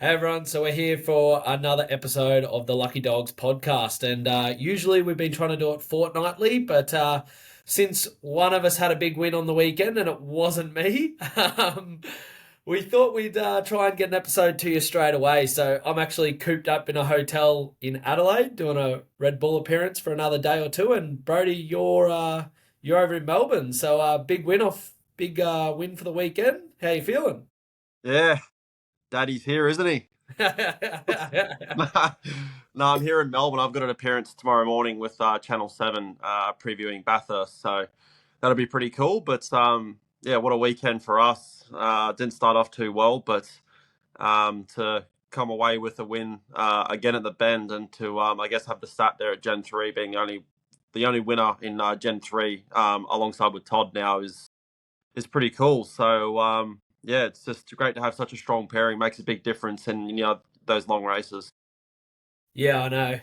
Hey everyone, so we're here for another episode of the Lucky Dogs podcast, and usually we've been trying to do it fortnightly, but since one of us had a big win on the weekend and it wasn't me, we thought we'd try and get an episode to you straight away. So I'm actually cooped up in a hotel in Adelaide doing a Red Bull appearance for another day or two, and Brodie, you're over in Melbourne, so big win for the weekend. How you feeling? Yeah, Daddy's here, isn't he? No, I'm here in Melbourne. I've got an appearance tomorrow morning with Channel 7 previewing Bathurst, so that'll be pretty cool. But yeah, what a weekend for us. Didn't start off too well, but to come away with a win again at the Bend and to, I guess, have the stat there at Gen 3 being the only winner in Gen 3 alongside with Todd now is pretty cool. So yeah, it's just great to have such a strong pairing. Makes a big difference in those long races. Yeah, I know.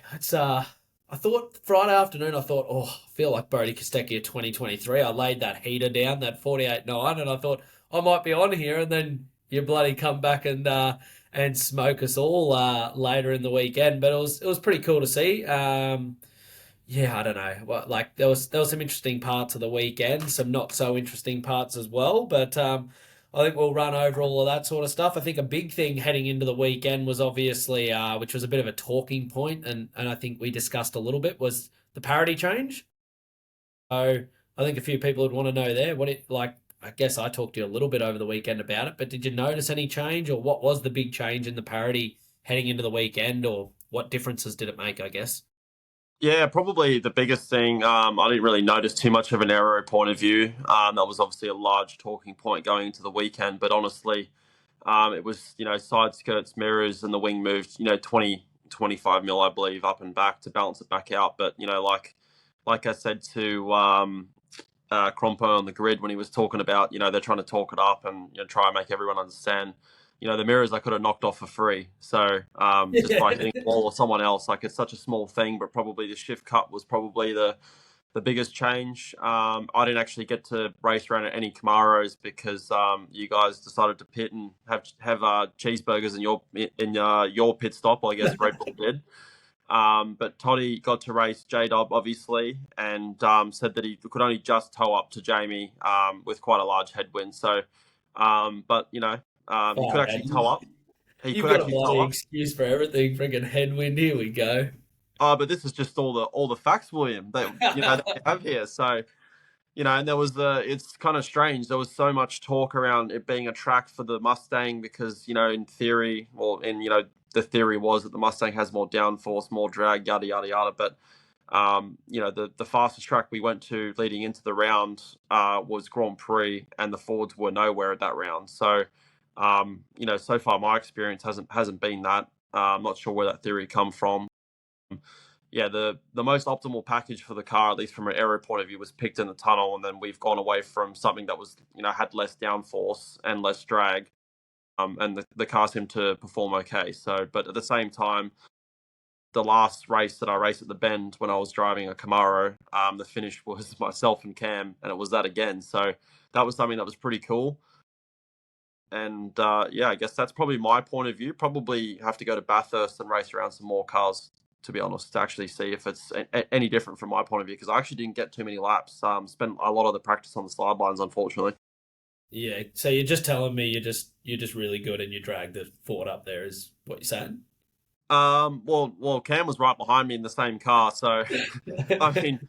I thought Friday afternoon, oh, I feel like Brodie Kostecki of 2023. I laid that heater down, that 48.9, and I thought I might be on here, and then you bloody come back and smoke us all later in the weekend. But it was pretty cool to see. Yeah, I don't know. Like there was some interesting parts of the weekend, some not so interesting parts as well. But I think we'll run over all of that sort of stuff. I think a big thing heading into the weekend was obviously, which was a bit of a talking point, and I think we discussed a little bit, was the parity change. So I think a few people would want to know there what it like. I guess I talked to you a little bit over the weekend about it, but did you notice any change, or what was the big change in the parity heading into the weekend, or what differences did it make? I guess. Yeah, probably the biggest thing. I didn't really notice too much of an aero point of view. That was obviously a large talking point going into the weekend, but honestly, it was side skirts, mirrors, and the wing moved 20-25 mil, I believe, up and back to balance it back out. But like I said to Crompo on the grid when he was talking about, they're trying to talk it up and try and make everyone understand. The mirrors I could have knocked off for free. So just by hitting the ball or someone else, like it's such a small thing, but probably the shift cut was probably the biggest change. I didn't actually get to race around at any Camaros because you guys decided to pit and have cheeseburgers in your pit stop. I guess Red Bull did. But Toddy got to race J Dub, obviously, and said that he could only just tow up to Jamie with quite a large headwind. So, but he could Far out. actually tow up. He You've could got a actually tow bloody up. excuse for everything. Freaking headwind. Here we go. But this is just all the facts, William, that that we have here. So, and there was it's kind of strange. There was so much talk around it being a track for the Mustang because, in theory, well, in, the theory was that the Mustang has more downforce, more drag, yada, yada, yada. But, the fastest track we went to leading into the round was Grand Prix, and the Fords were nowhere at that round. So, so far my experience hasn't been that. I'm not sure where that theory come from. Yeah, the most optimal package for the car, at least from an aero point of view, was picked in the tunnel, and then we've gone away from something that was, had less downforce and less drag, and the car seemed to perform okay. So, but at the same time, the last race that I raced at the Bend when I was driving a Camaro, the finish was myself and Cam, and it was that again. So that was something that was pretty cool. And yeah, I guess that's probably my point of view. Probably have to go to Bathurst and race around some more cars, to be honest, to actually see if it's any different from my point of view. Because I actually didn't get too many laps. Spent a lot of the practice on the sidelines, unfortunately. Yeah. So you're just telling me you're just really good and you drag the Ford up there is what you're saying? Well, Cam was right behind me in the same car, so I mean,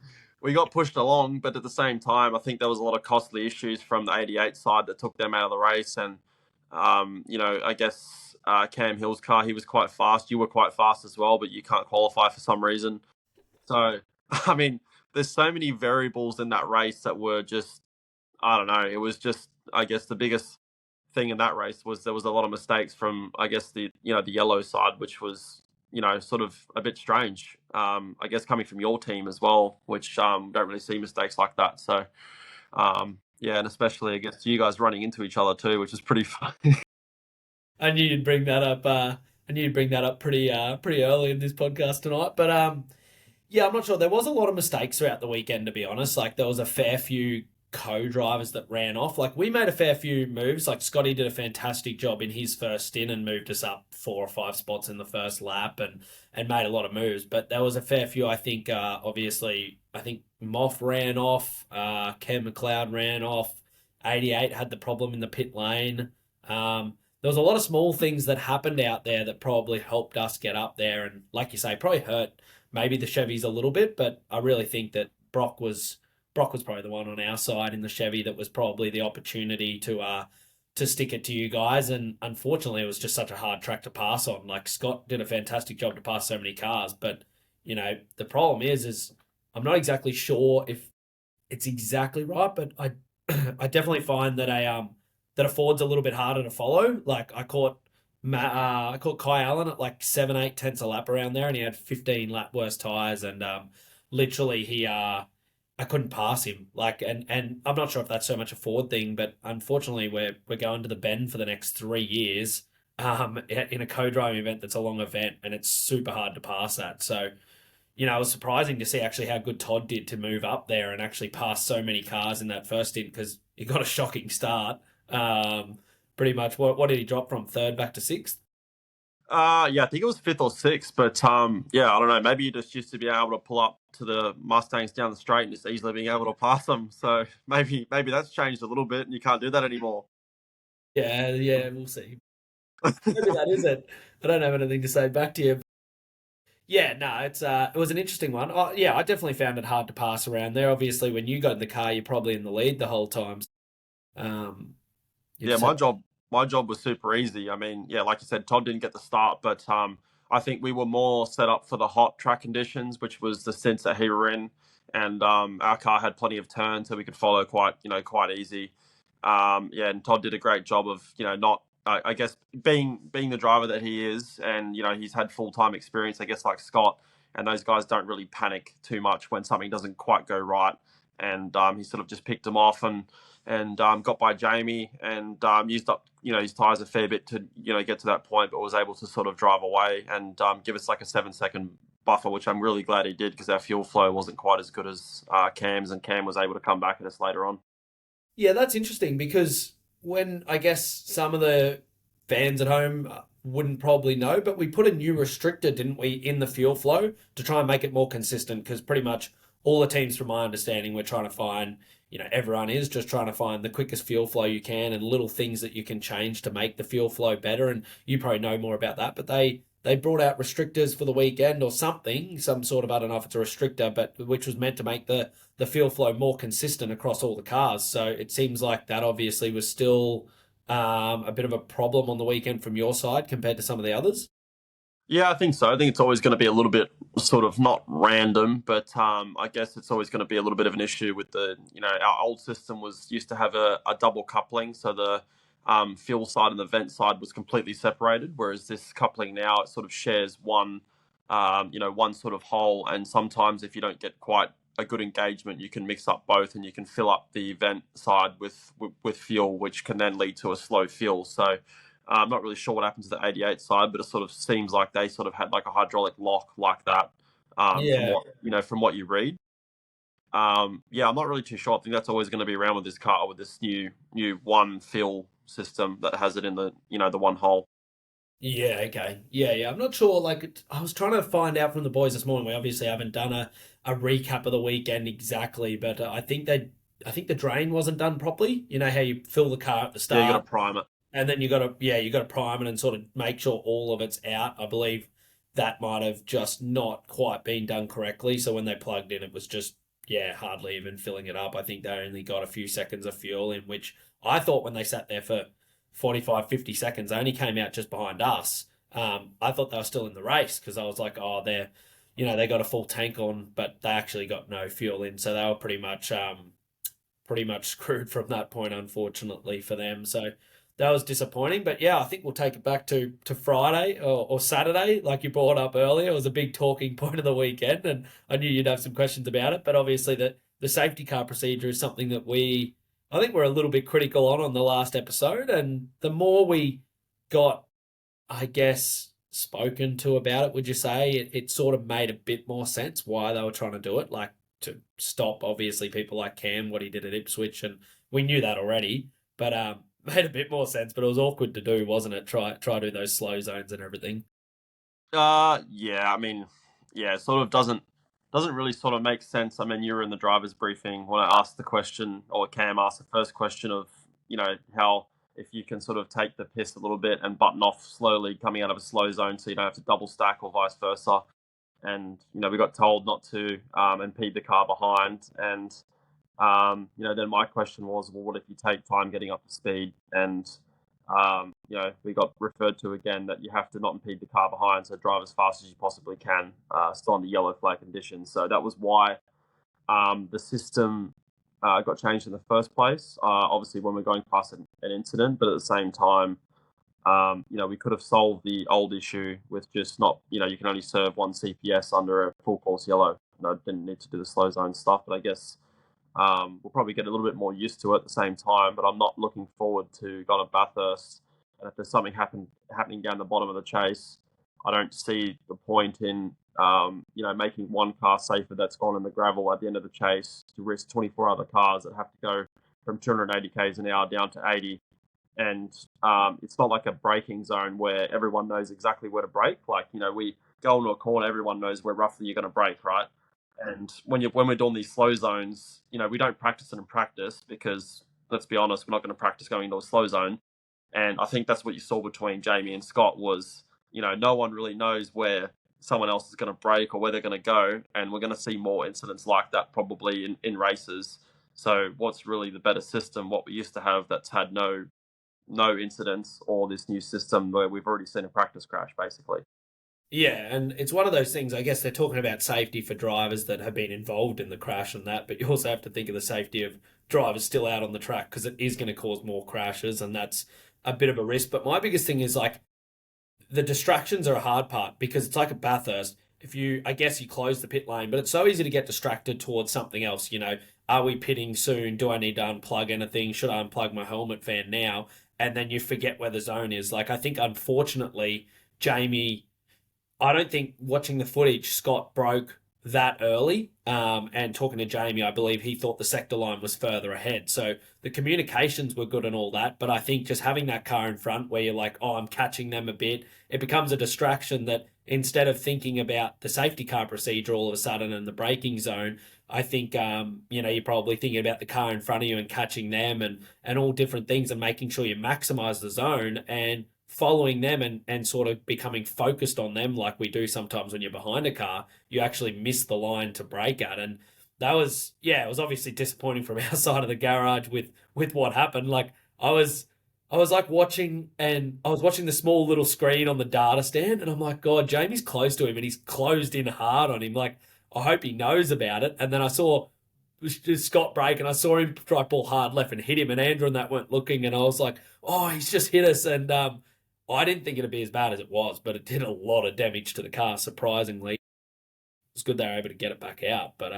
we got pushed along, but at the same time, I think there was a lot of costly issues from the 88 side that took them out of the race, and I guess Cam Hill's car, he was quite fast. You were quite fast as well, but you can't qualify for some reason. So, I mean, there's so many variables in that race that were just, I don't know. It was just, I guess, the biggest thing in that race was there was a lot of mistakes from, I guess, the yellow side, which was sort of a bit strange. I guess coming from your team as well, which don't really see mistakes like that. So yeah, and especially I guess you guys running into each other too, which is pretty fun. I knew you'd bring that up. I knew you'd bring that up pretty early in this podcast tonight. But yeah, I'm not sure. There was a lot of mistakes throughout the weekend, to be honest. Like there was a fair few co-drivers that ran off. Like we made a fair few moves. Like Scotty did a fantastic job in his first stint and moved us up 4 or 5 spots in the first lap and made a lot of moves. But there was a fair few. I think obviously I think Moff ran off. Ken McLeod ran off. 88 had the problem in the pit lane. There was a lot of small things that happened out there that probably helped us get up there, and like you say, probably hurt maybe the Chevys a little bit. But I really think that Brock was probably the one on our side in the Chevy that was probably the opportunity to stick it to you guys. And unfortunately, it was just such a hard track to pass on. Like Scott did a fantastic job to pass so many cars, but the problem is I'm not exactly sure if it's exactly right, but I I definitely find that a Ford's a little bit harder to follow. Like I caught Kai Allen at like 7, 8 tenths a lap around there, and he had 15 lap worse tires, and literally he I couldn't pass him. Like, and I'm not sure if that's so much a Ford thing, but unfortunately we're going to the Bend for the next 3 years, in a co-driving event that's a long event, and it's super hard to pass that. So it was surprising to see actually how good Todd did to move up there and actually pass so many cars in that first stint because he got a shocking start. Pretty much, what did he drop from third back to sixth? Yeah, I think it was fifth or sixth, but yeah, I don't know. Maybe you just used to be able to pull up to the Mustangs down the straight and just easily being able to pass them. So maybe that's changed a little bit, and you can't do that anymore. Yeah, yeah, we'll see. Maybe that is it. I don't have anything to say back to you. Yeah, no, it was an interesting one. Yeah, I definitely found it hard to pass around there. Obviously, when you got in the car, you're probably in the lead the whole time. Um, you Yeah, just had, my job was super easy. I mean, yeah, like you said, Todd didn't get the start, but I think we were more set up for the hot track conditions, which was the stints that he were in, and our car had plenty of turns, so we could follow quite easy. Yeah, and Todd did a great job of not. I guess being the driver that he is, and he's had full time experience. I guess like Scott and those guys don't really panic too much when something doesn't quite go right, and he sort of just picked them off and got by Jamie and used up his tyres a fair bit to get to that point, but was able to sort of drive away and give us like a 7 second buffer, which I'm really glad he did because our fuel flow wasn't quite as good as Cam's, and Cam was able to come back at us later on. yeah, that's interesting because when I guess some of the fans at home wouldn't probably know, but we put a new restrictor, didn't we, in the fuel flow to try and make it more consistent because pretty much all the teams, from my understanding, we're trying to find, everyone is just trying to find the quickest fuel flow you can and little things that you can change to make the fuel flow better. And you probably know more about that, but they brought out restrictors for the weekend or something, some sort of, I don't know if it's a restrictor, but which was meant to make the fuel flow more consistent across all the cars. So it seems like that obviously was still a bit of a problem on the weekend from your side compared to some of the others. Yeah, I think so. I think it's always going to be a little bit sort of not random, but I guess it's always going to be a little bit of an issue with our old system was used to have a double coupling, so the fuel side and the vent side was completely separated, whereas this coupling now it sort of shares one sort of hole, and sometimes if you don't get quite a good engagement, you can mix up both, and you can fill up the vent side with fuel, which can then lead to a slow fuel. So I'm not really sure what happened to the 88 side, but it sort of seems like they sort of had like a hydraulic lock like that, from Yeah. what you read. Yeah, I'm not really too sure. I think that's always going to be around with this car with this new one fill system that has it in the one hole. Yeah, okay. Yeah, yeah. I'm not sure. Like, I was trying to find out from the boys this morning. We obviously haven't done a recap of the weekend exactly, but I think the drain wasn't done properly. You know how you fill the car at the Yeah, you got to start, prime it. and then you got to prime it and sort of make sure all of it's out. I believe that might have just not quite been done correctly. So when they plugged in, it was just, yeah, hardly even filling it up. I think they only got a few seconds of fuel in, which I thought when they sat there for 45, 50 seconds, they only came out just behind us. I thought they were still in the race because I was like, oh, they got a full tank on, but they actually got no fuel in. So they were pretty much screwed from that point, unfortunately for them. So that was disappointing. But yeah, I think we'll take it back to Friday or Saturday, like you brought up earlier. It was a big talking point of the weekend, and I knew you'd have some questions about it. But obviously, the safety car procedure is something that I think we're a little bit critical on the last episode. And the more we got, I guess, spoken to about it, would you say it sort of made a bit more sense why they were trying to do it? Like, to stop obviously people like Cam, what he did at Ipswich, and we knew that already, but made a bit more sense. But it was awkward to do, wasn't it? Try do those slow zones and everything. Yeah, I mean, yeah, it sort of doesn't really sort of make sense. I mean, you were in the driver's briefing when I asked the question, or Cam asked the first question of, how if you can sort of take the piss a little bit and button off slowly coming out of a slow zone so you don't have to double stack or vice versa. And, we got told not to impede the car behind. And then my question was, well, what if you take time getting up to speed? And, we got referred to again that you have to not impede the car behind, so drive as fast as you possibly can, still on the yellow flag conditions. So that was why the system got changed in the first place. Obviously, when we're going past an incident, but at the same time, we could have solved the old issue with just not, you can only serve one CPS under a full course yellow. Didn't need to do the slow zone stuff, but I guess we'll probably get a little bit more used to it at the same time, but I'm not looking forward to going to Bathurst. And if there's something happening down the bottom of the chase, I don't see the point in making one car safer that's gone in the gravel at the end of the chase to risk 24 other cars that have to go from 280 k's an hour down to 80. And it's not like a braking zone where everyone knows exactly where to brake. Like, we go into a corner, everyone knows where roughly you're going to brake, right? And when we're doing these slow zones, we don't practice it in practice because, let's be honest, we're not going to practice going into a slow zone. And I think that's what you saw between Jamie and Scott was, no one really knows where someone else is going to brake or where they're going to go. And we're going to see more incidents like that probably in races. So what's really the better system, what we used to have that's had no incidents, or this new system where we've already seen a practice crash, basically? Yeah, and it's one of those things, I guess they're talking about safety for drivers that have been involved in the crash and that, but you also have to think of the safety of drivers still out on the track because it is going to cause more crashes and that's a bit of a risk. But my biggest thing is like the distractions are a hard part because it's like a Bathurst. If you, I guess you close the pit lane, but it's so easy to get distracted towards something else. Are we pitting soon? Do I need to unplug anything? Should I unplug my helmet fan now? And then you forget where the zone is. Like, I think unfortunately, Jamie, I don't think watching the footage, Scott broke that early. And talking to Jamie, I believe he thought the sector line was further ahead. So the communications were good and all that. But I think just having that car in front where you're like, oh, I'm catching them a bit, it becomes a distraction that instead of thinking about the safety car procedure all of a sudden and the braking zone, I think, you're probably thinking about the car in front of you and catching them and all different things and making sure you maximize the zone and following them and sort of becoming focused on them like we do sometimes when you're behind a car, you actually miss the line to brake at. And that was, yeah, it was obviously disappointing from our side of the garage with what happened. Like I was like watching and I was watching the small little screen on the data stand and I'm like, God, Jamie's close to him and he's closed in hard on him. Like, I hope he knows about it. And then I saw Scott break and I saw him try to pull hard left and hit him and Andrew and that weren't looking and I was like, oh, he's just hit us. And I didn't think it'd be as bad as it was, but it did a lot of damage to the car, surprisingly. It was good they were able to get it back out. But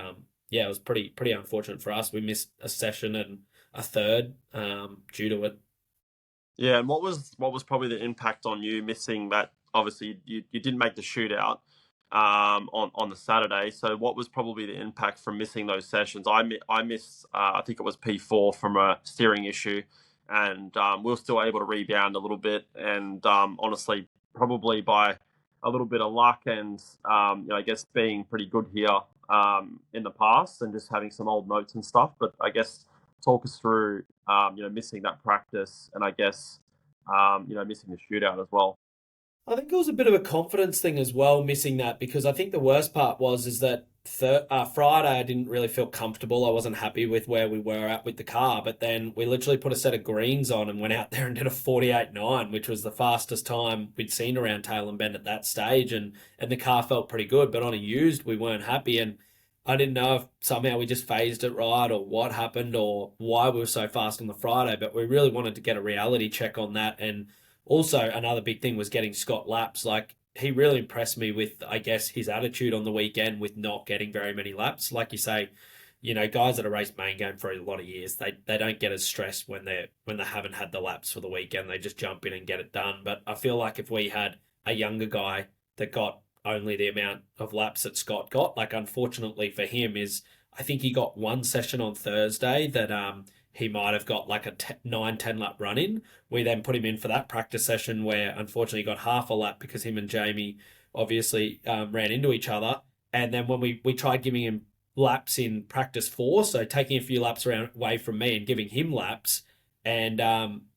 yeah, it was pretty unfortunate for us. We missed a session and a third due to it. Yeah, and what was probably the impact on you missing that? Obviously, you didn't make the shootout on the Saturday. So what was probably the impact from missing those sessions? I missed I think it was P4 from a steering issue, and we were still able to rebound a little bit. And honestly, probably by a little bit of luck and I guess being pretty good here in the past and just having some old notes and stuff. But I guess talk us through missing that practice and I guess missing the shootout as well. I think it was a bit of a confidence thing as well, missing that because I think the worst part was is that Friday I didn't really feel comfortable. I wasn't happy with where we were at with the car, but then we literally put a set of greens on and went out there and did a 48.9, which was the fastest time we'd seen around Tail and Bend at that stage, and the car felt pretty good. But on a used, we weren't happy, and I didn't know if somehow we just phased it right or what happened or why we were so fast on the Friday, but we really wanted to get a reality check on that. And also, another big thing was getting Scott laps. Like, he really impressed me with, I guess, his attitude on the weekend with not getting very many laps. Like you say, guys that have raced main game for a lot of years, they don't get as stressed when they haven't had the laps for the weekend. They just jump in and get it done. But I feel like if we had a younger guy that got only the amount of laps that Scott got, like unfortunately for him is I think he got one session on Thursday that he might have got like a 9, 10 lap run in. We then put him in for that practice session where unfortunately he got half a lap because him and Jamie obviously ran into each other. And then when we tried giving him laps in practice four, so taking a few laps around away from me and giving him laps. And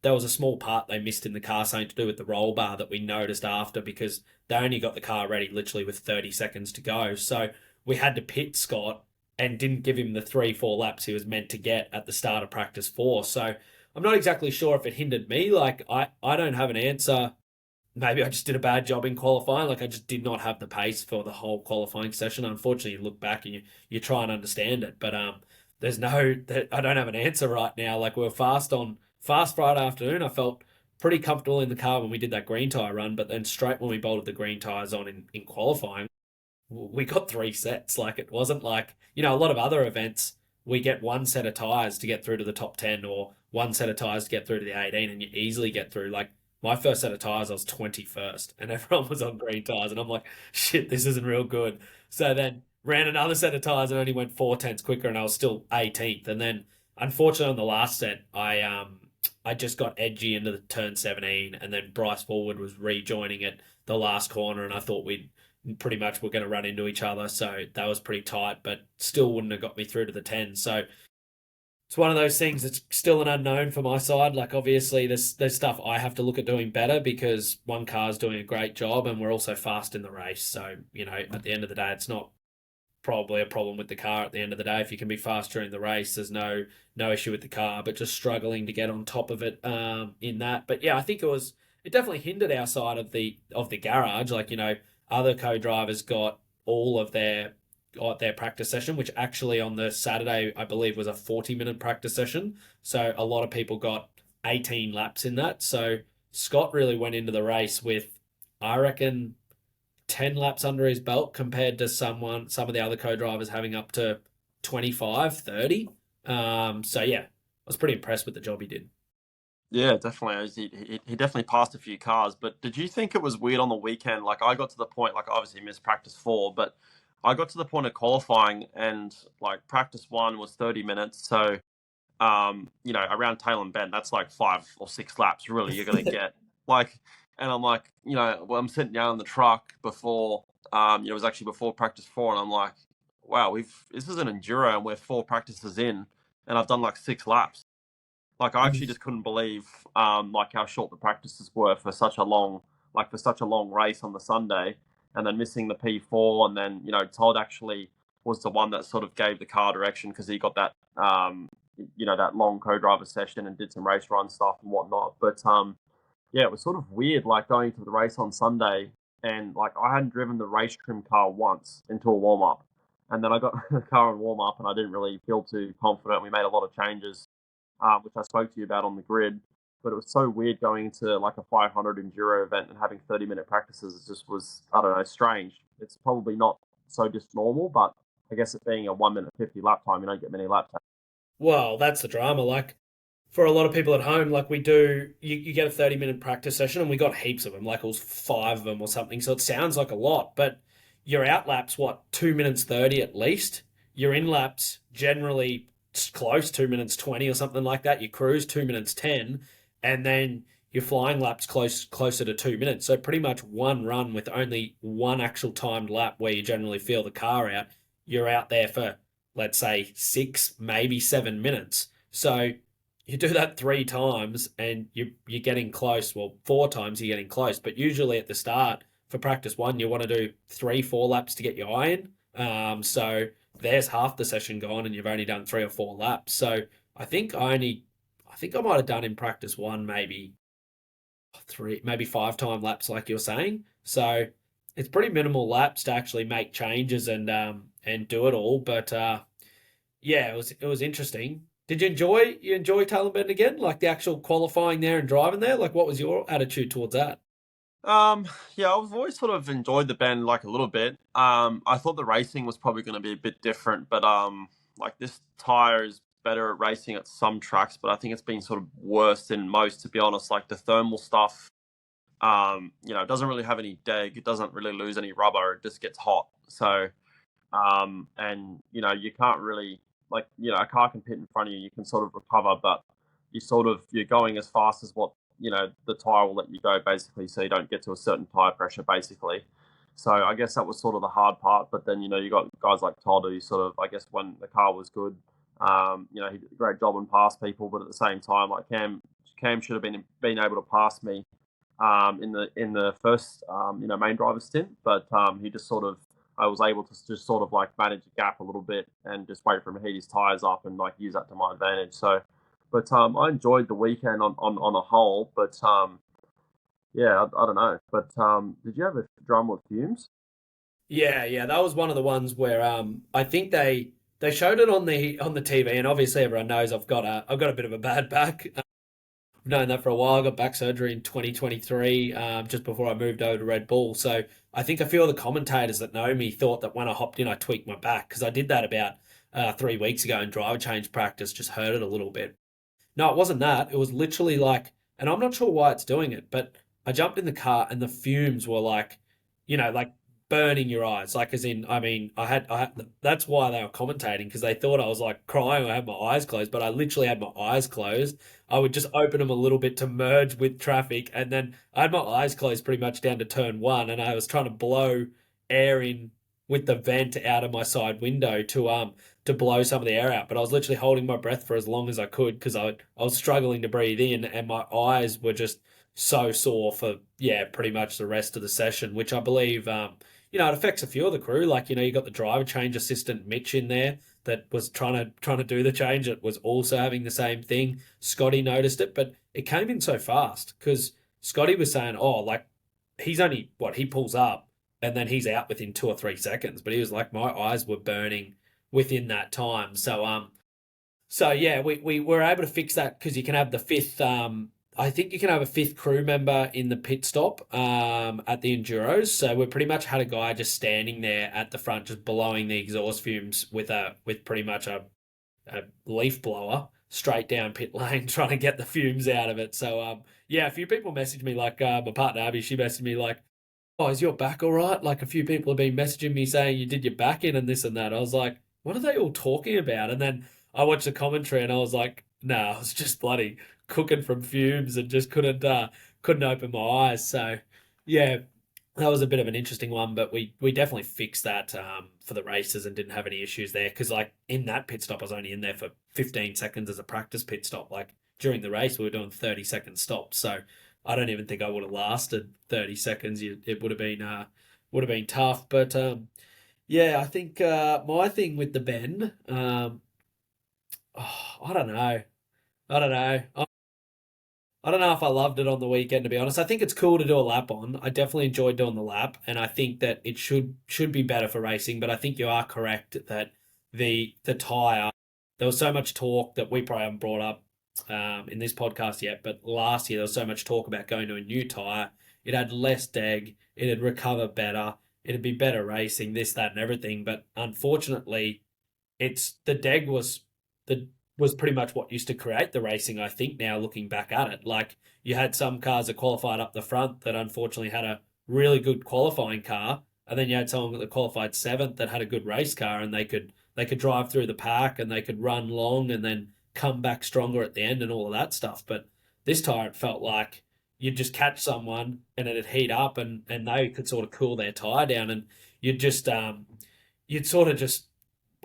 there was a small part they missed in the car, something to do with the roll bar that we noticed after because they only got the car ready literally with 30 seconds to go. So we had to pit Scott and didn't give him the 3, 4 laps he was meant to get at the start of practice four. So I'm not exactly sure if it hindered me. Like I don't have an answer. Maybe I just did a bad job in qualifying. Like I just did not have the pace for the whole qualifying session. Unfortunately, you look back and you try and understand it, but there's no I don't have an answer right now. Like we were fast Friday afternoon. I felt pretty comfortable in the car when we did that green tire run, but then straight when we bolted the green tires on in qualifying, we got 3 sets. Like it wasn't like, a lot of other events, we get one set of tires to get through to the top 10 or one set of tires to get through to the 18 and you easily get through. Like my first set of tires, I was 21st and everyone was on green tires. And I'm like, shit, this isn't real good. So then ran another set of tires and only went 4 tenths quicker and I was still 18th. And then unfortunately on the last set, I just got edgy into the turn 17 and then Bryce Forward was rejoining at the last corner and I thought we'd pretty much were going to run into each other. So that was pretty tight, but still wouldn't have got me through to the 10. So it's one of those things that's still an unknown for my side. Like obviously there's stuff I have to look at doing better because one car's doing a great job and we're also fast in the race. So, at the end of the day, it's not probably a problem with the car at the end of the day. If you can be fast during the race, there's no issue with the car, but just struggling to get on top of it in that. But yeah, I think it definitely hindered our side of the garage. Like, other co-drivers got their practice session, which actually on the Saturday, I believe, was a 40-minute practice session. So a lot of people got 18 laps in that. So Scott really went into the race with, I reckon, 10 laps under his belt compared to some of the other co-drivers having up to 25, 30. So yeah, I was pretty impressed with the job he did. Yeah, definitely. He definitely passed a few cars. But did you think it was weird on the weekend? Like I got to the point, like obviously missed practice four, but I got to the point of qualifying, and like practice one was 30 minutes. So around Tail and Bend, that's like 5 or 6 laps. Really, you're gonna get like, and I'm like, well, I'm sitting down in the truck before, it was actually before practice four, and I'm like, wow, this is an enduro, and we're 4 practices in, and I've done like 6 laps. Like I actually just couldn't believe like how short the practices were for such a long race on the Sunday, and then missing the P4, and then Todd actually was the one that sort of gave the car direction because he got that that long co-driver session and did some race run stuff and whatnot. But yeah, it was sort of weird like going to the race on Sunday, and like I hadn't driven the race trim car once until warm up, and then I got the car in warm up and I didn't really feel too confident. We made a lot of changes, which I spoke to you about on the grid. But it was so weird going to like a 500 enduro event and having 30-minute practices. It just was, I don't know, strange. It's probably not so just normal, but I guess it being a 1 minute 50 lap time, you don't get many laps. Well, that's the drama. Like for a lot of people at home, like we do, you get a 30-minute practice session and we got heaps of them, like it was 5 of them or something. So it sounds like a lot, but your out laps, what, 2 minutes 30 at least? Your in laps generally close, 2 minutes 20 or something like that. Your cruise 2 minutes 10, and then your flying laps closer to 2 minutes. So pretty much one run with only one actual timed lap where you generally feel the car out. You're out there for, let's say, 6, maybe 7 minutes. So you do that 3 times and you're getting close. Well, 4 times you're getting close, but usually at the start for practice one, you want to do 3, 4 laps to get your eye in. So there's half the session gone and you've only done 3 or 4 laps. So I think I might have done in practice one maybe 3, maybe 5 time laps like you're saying. So it's pretty minimal laps to actually make changes and do it all. But yeah, it was interesting. Did you enjoy Tailem Bend again? Like the actual qualifying there and driving there? Like what was your attitude towards that? Um, yeah, I've always sort of enjoyed the band like a little bit. I thought the racing was probably going to be a bit different, but like this tire is better at racing at some tracks, but I think it's been sort of worse than most, to be honest. Like the thermal stuff, it doesn't really have any deg. It doesn't really lose any rubber. It just gets hot. So, and you can't really, like, a car can pit in front of you, you can sort of recover, but you're going as fast as what the tire will let you go, basically, so you don't get to a certain tire pressure, basically. So I guess that was sort of the hard part. But then you got guys like Todd, who sort of, I guess, when the car was good, he did a great job and passed people. But at the same time, like Cam should have been able to pass me in the first main driver stint, but he just sort of, I was able to just sort of like manage the gap a little bit and just wait for him to heat his tires up and like use that to my advantage. So, but I enjoyed the weekend on a whole. But yeah, I don't know. But did you have a drum with fumes? Yeah, yeah, that was one of the ones where I think they showed it on the TV, and obviously everyone knows I've got a bit of a bad back. I've known that for a while. I got back surgery in 2023, just before I moved over to Red Bull. So I think a few of the commentators that know me thought that when I hopped in, I tweaked my back because I did that about 3 weeks ago in driver change practice. Just hurt it a little bit. No, it wasn't that. It was literally like, and I'm not sure why it's doing it, but I jumped in the car and the fumes were like, like burning your eyes. Like, as in, I mean, that's why they were commentating because they thought I was like crying. I had my eyes closed, but I literally had my eyes closed. I would just open them a little bit to merge with traffic. And then I had my eyes closed pretty much down to turn one. And I was trying to blow air in with the vent out of my side window to blow some of the air out. But I was literally holding my breath for as long as I could because I was struggling to breathe in, and my eyes were just so sore for pretty much the rest of the session, which I believe it affects a few of the crew. Like you got the driver change assistant Mitch in there that was trying to do the change. It was also having the same thing. Scotty noticed it, but it came in so fast because Scotty was saying, "Oh, like he's only what he pulls up." And then he's out within 2 or 3 seconds. But he was like, my eyes were burning within that time. So yeah, we were able to fix that because you can have the fifth. I think you can have a fifth crew member in the pit stop at the enduros. So we pretty much had a guy just standing there at the front, just blowing the exhaust fumes with pretty much a leaf blower straight down pit lane, trying to get the fumes out of it. So yeah, a few people messaged me like my partner Abby. She messaged me like, "Oh, is your back all right?" Like a few people have been messaging me saying you did your back in and this and that. I was like, what are they all talking about? And then I watched the commentary and I was like, nah, I was just bloody cooking from fumes and just couldn't open my eyes. So yeah, that was a bit of an interesting one, but we definitely fixed that for the races and didn't have any issues there because like in that pit stop I was only in there for 15 seconds as a practice pit stop. Like during the race we were doing 30-second stops, so I don't even think I would have lasted 30 seconds. It would have been tough, but yeah, I think my thing with the bend, I don't know, I don't know. I don't know if I loved it on the weekend, to be honest. I think it's cool to do a lap on. I definitely enjoyed doing the lap, and I think that it should be better for racing. But I think you are correct that the tire, there was so much talk that we probably haven't brought up in this podcast yet. But last year there was so much talk about going to a new tire. It had less deg. It'd recover better. It'd be better racing. This, that, and everything. But unfortunately, it's the deg the was pretty much what used to create the racing. I think now looking back at it, like you had some cars that qualified up the front that unfortunately had a really good qualifying car, and then you had someone that qualified seventh that had a good race car, and they could drive through the pack and they could run long and then come back stronger at the end and all of that stuff. But this tire, it felt like you'd just catch someone and it'd heat up and they could sort of cool their tire down and you'd just you'd sort of just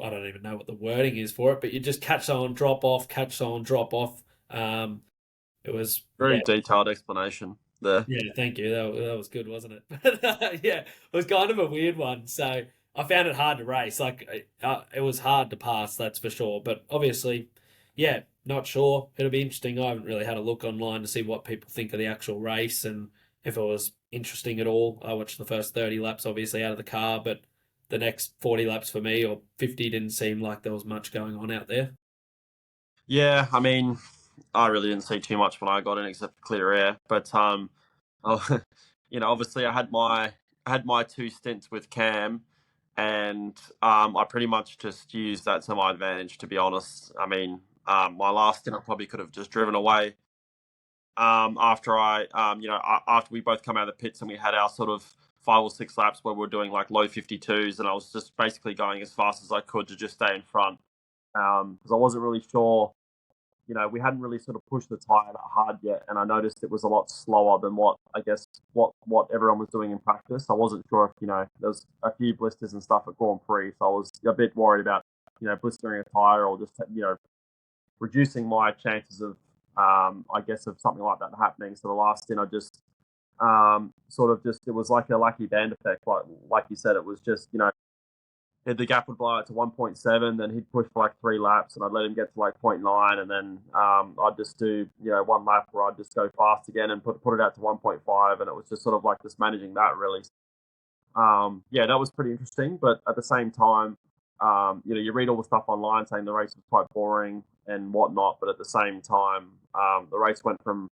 I don't even know what the wording is for it, but you just catch on, drop off, catch on, drop off. It was, Very yeah, detailed explanation there. yeah, thank you. That was good, wasn't it? But yeah, it was kind of a weird one. So I found it hard to race. Like it was hard to pass, that's for sure. But obviously, yeah, not sure. It'll be interesting. I haven't really had a look online to see what people think of the actual race and if it was interesting at all. I watched the first 30 laps, obviously, out of the car, but the next 40 laps for me or 50 didn't seem like there was much going on out there. Yeah, I mean, I really didn't see too much when I got in except clear air. But oh, obviously I had my two stints with Cam, and I pretty much just used that to my advantage. To be honest, I mean, my last stint I probably could have just driven away. After we both come out of the pits and we had our sort of 5 or 6 laps where we were doing like low 52s, and I was just basically going as fast as I could to just stay in front, because I wasn't really sure. We hadn't really sort of pushed the tire that hard yet, and I noticed it was a lot slower than what I guess what everyone was doing in practice. I wasn't sure if there was a few blisters and stuff at Grand Prix, so I was a bit worried about blistering a tire or just reducing my chances of I guess of something like that happening. So the last stint, I just it was like a lucky band effect, like you said. It was just the gap would blow out to 1.7, then he'd push for like 3 laps, and I'd let him get to like 0.9, and then I'd just do 1 lap where I'd just go fast again and put it out to 1.5, and it was just sort of like just managing that really. That was pretty interesting, but at the same time, you read all the stuff online saying the race was quite boring and whatnot, but at the same time, the race went from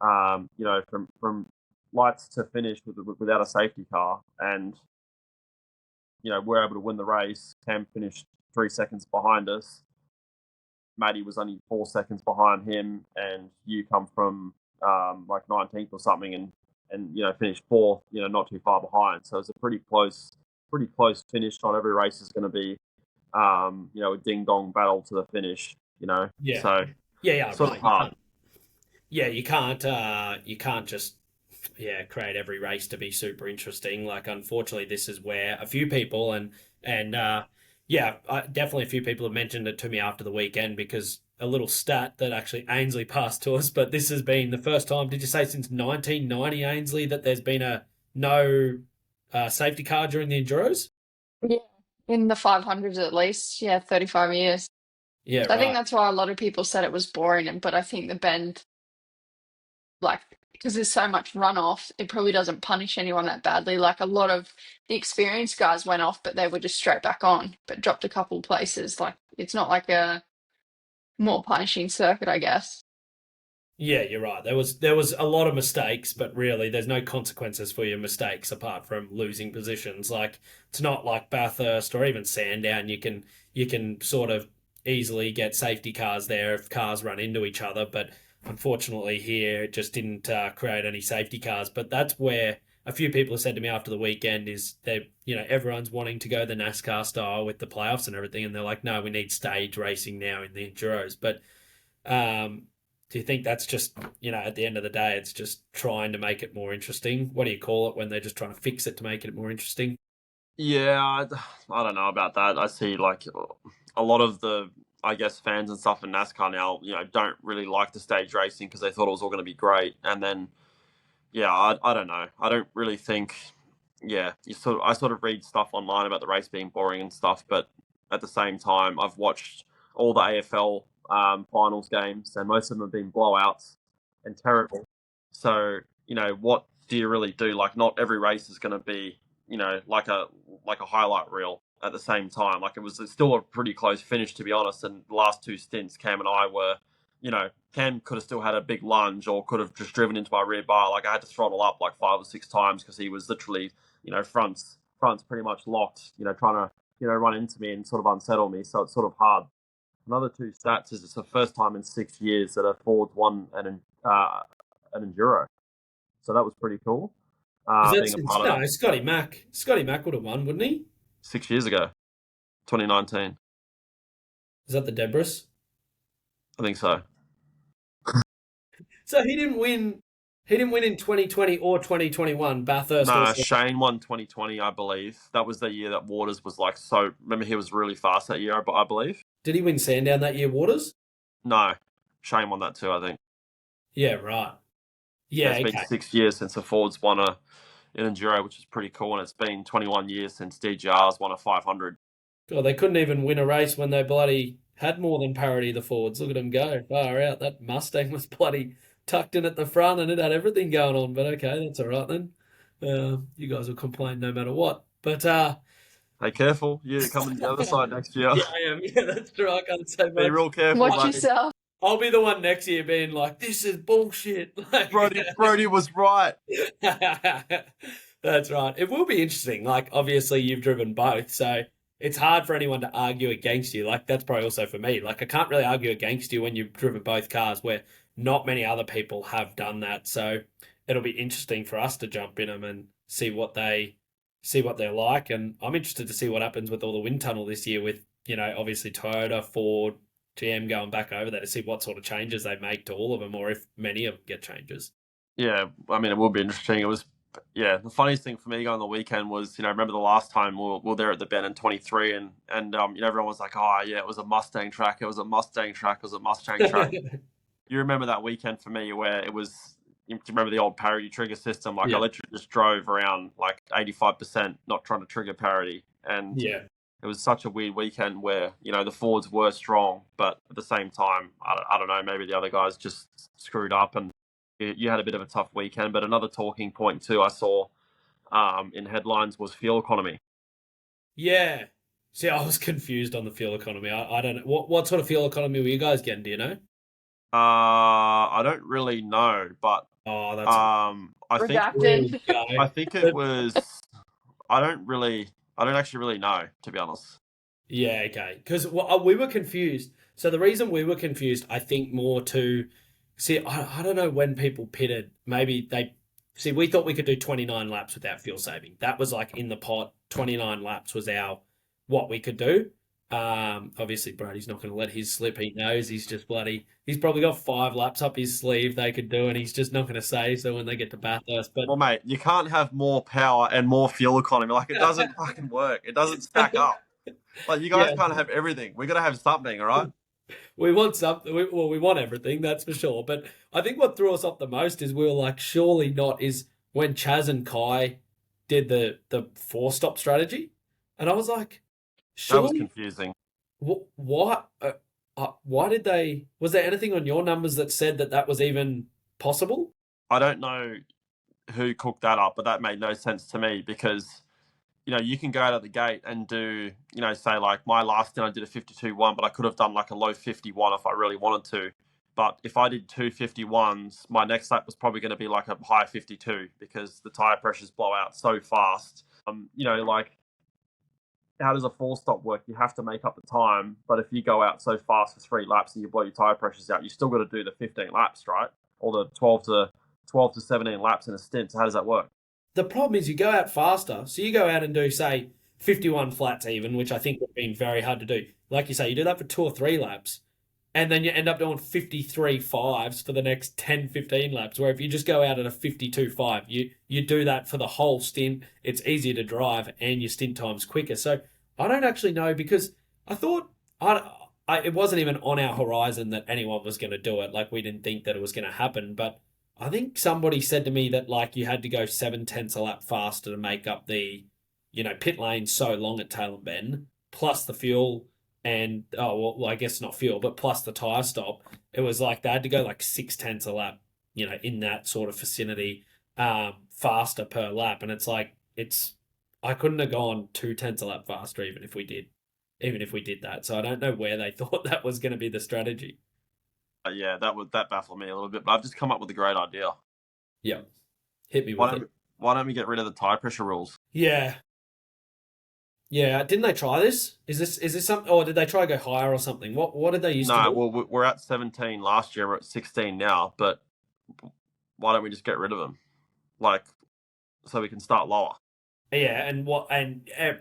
from lights to finish without a safety car, and we're able to win the race. Cam finished 3 seconds behind us. Matty was only 4 seconds behind him, and you come from like 19th or something, and finished 4th. Not too far behind. So it's a pretty close finish. Not every race is going to be a ding dong battle to the finish. Yeah. So Yeah, sort right. of hard. You can't just create every race to be super interesting. Like, unfortunately, this is where a few people definitely a few people have mentioned it to me after the weekend, because a little stat that actually Ainsley passed to us, but this has been the first time, did you say since 1990, Ainsley, that there's been a no safety car during the Enduros? Yeah, in the 500s at least. Yeah, 35 years. Yeah, So I think right. that's why a lot of people said it was boring, but I think the Bend, like, because there's so much runoff, it probably doesn't punish anyone that badly. Like, a lot of the experienced guys went off, but they were just straight back on, but dropped a couple places. Like, it's not like a more punishing circuit, I guess. Yeah, you're right. There was a lot of mistakes, but really there's no consequences for your mistakes apart from losing positions. Like, it's not like Bathurst or even Sandown. You can sort of easily get safety cars there if cars run into each other, but unfortunately here it just didn't create any safety cars. But that's where a few people have said to me after the weekend is they everyone's wanting to go the NASCAR style with the playoffs and everything, and they're like, no, we need stage racing now in the Enduros. But do you think that's just, at the end of the day, it's just trying to make it more interesting? What do you call it when they're just trying to fix it to make it more interesting? Yeah, I don't know about that. I see like a lot of the, I guess, fans and stuff in NASCAR now, don't really like the stage racing because they thought it was all going to be great. And then, yeah, I don't know. I don't really think, yeah, I sort of read stuff online about the race being boring and stuff, but at the same time, I've watched all the AFL finals games, and most of them have been blowouts and terrible. So, what do you really do? Like, not every race is going to be, like a highlight reel at the same time. Like, it's still a pretty close finish, to be honest. And the last 2 stints, Cam and I were, Cam could have still had a big lunge or could have just driven into my rear bar. Like, I had to throttle up like 5 or 6 times because he was literally, fronts pretty much locked, trying to, run into me and sort of unsettle me. So it's sort of hard. Another two stats is it's the first time in 6 years that a Ford's won an Enduro. So that was pretty cool. Is that Being a since, part of no, that Scotty Mack? Scotty Mack would have won, wouldn't he? 6 years ago, 2019. Is that the Debris? I think so. So he didn't win. He didn't win in 2020 or 2021. Bathurst Nah, also. Shane won 2020, I believe. That was the year that Waters was like so. Remember, he was really fast that year, I believe. Did he win Sandown that year, Waters? No, Shane won that too, I think. Yeah, right. Yeah, Yeah, it's been okay. 6 years since the Fords won an Enduro, which is pretty cool, and it's been 21 years since DJR's won a 500. God, they couldn't even win a race when they bloody had more than parity, the Fords. Look at them go. Far out. That Mustang was bloody tucked in at the front and it had everything going on. But okay, that's all right then. You guys will complain no matter what. But Hey, careful! You're coming the other side next year. yeah, I am. Yeah, that's true. I can't say Be much. real careful, Watch buddy. yourself. I'll be the one next year being like, this is bullshit. Like, Brodie was right. that's right. It will be interesting. Like, obviously, you've driven both, so it's hard for anyone to argue against you. Like, that's probably also for me. Like, I can't really argue against you when you've driven both cars, where not many other people have done that. So it'll be interesting for us to jump in them and see what they're like. And I'm interested to see what happens with all the wind tunnel this year with, obviously Toyota, Ford, GM going back over there to see what sort of changes they make to all of them, or if many of them get changes. Yeah, I mean, it will be interesting. It was, yeah, the funniest thing for me on the weekend was, remember the last time we were there at the Bend in 23, and everyone was like, oh, yeah, it was a Mustang track. It was a Mustang track. It was a Mustang track. You remember that weekend for me where it was, you remember the old Parity trigger system? Like, I literally just drove around like 85%, not trying to trigger Parity. And Yeah. it was such a weird weekend where, the Fords were strong, but at the same time, I don't know, maybe the other guys just screwed up and you had a bit of a tough weekend. But another talking point too I saw in headlines was fuel economy. Yeah. See, I was confused on the fuel economy. I don't know. What sort of fuel economy were you guys getting? Do you know? I don't really know, but Oh, that's I think Redacted. I think it was. I don't actually really know, to be honest. Yeah, okay. Because we were confused. So the reason we were confused, I think, more to see. I don't know when people pitted. Maybe they see. We thought we could do 29 laps without fuel saving. That was like in the pot. 29 laps was our what we could do. Obviously, Brodie's not going to let his slip. He knows he's just bloody. He's probably got 5 laps up his sleeve they could do, and he's just not going to say so when they get to Bathurst. But Well, mate, you can't have more power and more fuel economy. Like, it doesn't fucking work. It doesn't stack up. Like, you guys can't have everything. We got to have something, all right? We want something. We want everything, that's for sure. But I think what threw us off the most is we were like, surely not, is when Chaz and Kai did the 4-stop strategy. And I was like, That was surely, confusing. what? Why did they? Was there anything on your numbers that said that was even possible? I don't know who cooked that up, but that made no sense to me because, you can go out of the gate and do, say like my last stint I did a 52.1, but I could have done like a low 51 if I really wanted to. But if I did 251s, my next lap was probably going to be like a high 52 because the tire pressures blow out so fast. Like, how does a 4-stop work? You have to make up the time, but if you go out so fast for 3 laps and you blow your tire pressures out, you still got to do the 15 laps, right? Or the 12 to 17 laps in a stint. So how does that work? The problem is you go out faster. So you go out and do, say, 51 flats even, which I think would have been very hard to do. Like you say, you do that for 2 or 3 laps, and then you end up doing 53 fives for the next 10, 15 laps, where if you just go out at a 52.5, you do that for the whole stint. It's easier to drive and your stint time's quicker. So I don't actually know because I thought it wasn't even on our horizon that anyone was going to do it. Like, we didn't think that it was going to happen, but I think somebody said to me that like you had to go 7/10 a lap faster to make up the, pit lane so long at Tail and Bend, plus the fuel and I guess not fuel, but plus the tire stop. It was like they had to go like 6/10 a lap, in that sort of vicinity, faster per lap, and it's like I couldn't have gone 2/10 a lap faster even if we did that. So I don't know where they thought that was going to be the strategy. Yeah, that baffled me a little bit, but I've just come up with a great idea. Yeah, hit me with it. Why don't we get rid of the tire pressure rules? Yeah. Yeah, didn't they try this? Is this something, or did they try to go higher or something? What did they used to do? No, well, we're at 17 last year. We're at 16 now, but why don't we just get rid of them? Like, so we can start lower. Yeah, and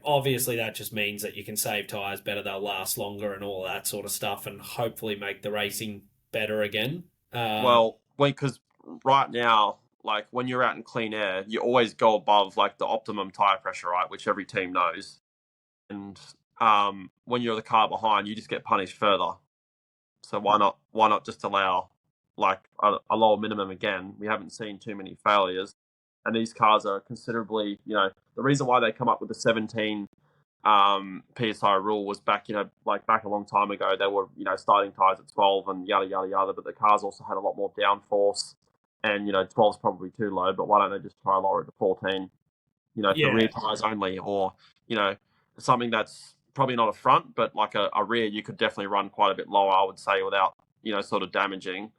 obviously that just means that you can save tires better, they'll last longer, and all that sort of stuff, and hopefully make the racing better again. Well, because right now, like when you're out in clean air, you always go above like the optimum tire pressure, right? Which every team knows. And when you're the car behind, you just get punished further. So why not just allow like a lower minimum again? We haven't seen too many failures, and these cars are considerably, the reason why they come up with the 17 PSI rule was back a long time ago. They were starting tires at 12 and yada yada yada, but the cars also had a lot more downforce, and 12 is probably too low. But why don't they just try lower it to 14? For rear tires only, or something that's probably not a front, but like a rear, you could definitely run quite a bit lower, I would say, without sort of damaging,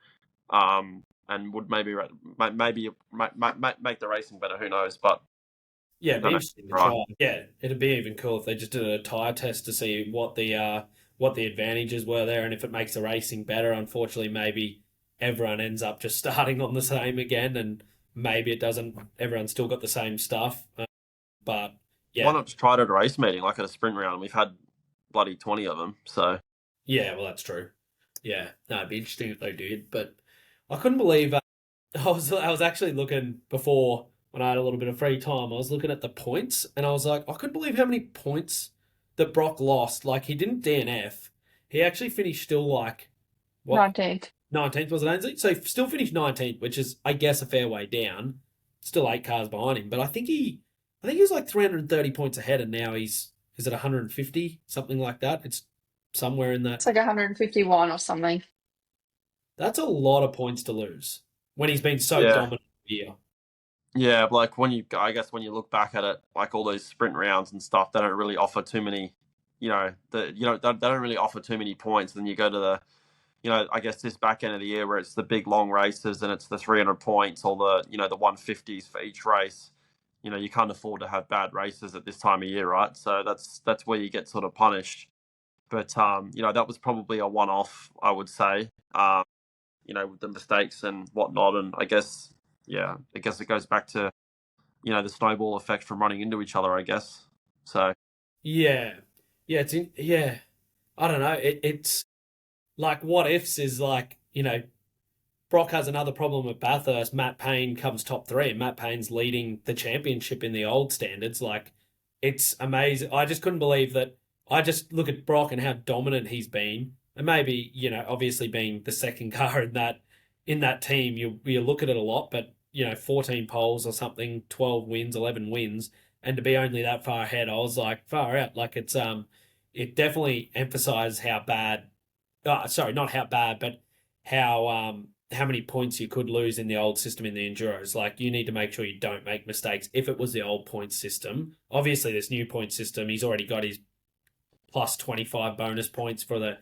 and would maybe make the racing better. Who knows? But yeah, it'd be interesting to try. Yeah, it'd be even cool if they just did a tire test to see what the advantages were there, and if it makes the racing better. Unfortunately, maybe everyone ends up just starting on the same again, and maybe it doesn't. Everyone's still got the same stuff, but Why yeah, not just try it at a race meeting, like at a sprint round? We've had bloody 20 of them. So yeah. Well, that's true. Yeah, no, it'd be interesting if they did. But I couldn't believe I was actually looking before when I had a little bit of free time. I was looking at the points, and I was like, I couldn't believe how many points that Brock lost. Like he didn't DNF. He actually finished still like what 19th. 19th was it, Ainsley? So he still finished 19th, which is I guess a fair way down. Still 8 cars behind him, but I think he was like 330 points ahead, and now he's is it 150 something like that? It's somewhere in that. It's like 151 or something. That's a lot of points to lose when he's been so yeah, dominant here. yeah. Like I guess when you look back at it, like all those sprint rounds and stuff, they don't really offer too many. They don't really offer too many points. Then you go to I guess this back end of the year where it's the big long races and it's the 300 points or the 150s for each race. You can't afford to have bad races at this time of year, right? So that's where you get sort of punished. But that was probably a one-off, I would say. With the mistakes and whatnot, and I guess it goes back to the snowball effect from running into each other, I guess. So Yeah, yeah, yeah. I don't know. It's like what ifs is like Brock has another problem with Bathurst. Matt Payne comes top three, and Matt Payne's leading the championship in the old standards. Like, it's amazing. I just couldn't believe that. I just look at Brock and how dominant he's been, and maybe obviously being the second car in that team, you look at it a lot. But 14 poles or something, 12 wins, 11 wins, and to be only that far ahead, I was like far out. Like it definitely emphasized how bad. Sorry, not how bad, but how many points you could lose in the old system in the Enduros. Like, you need to make sure you don't make mistakes. If it was the old point system, obviously this new point system, he's already got his plus 25 bonus points for the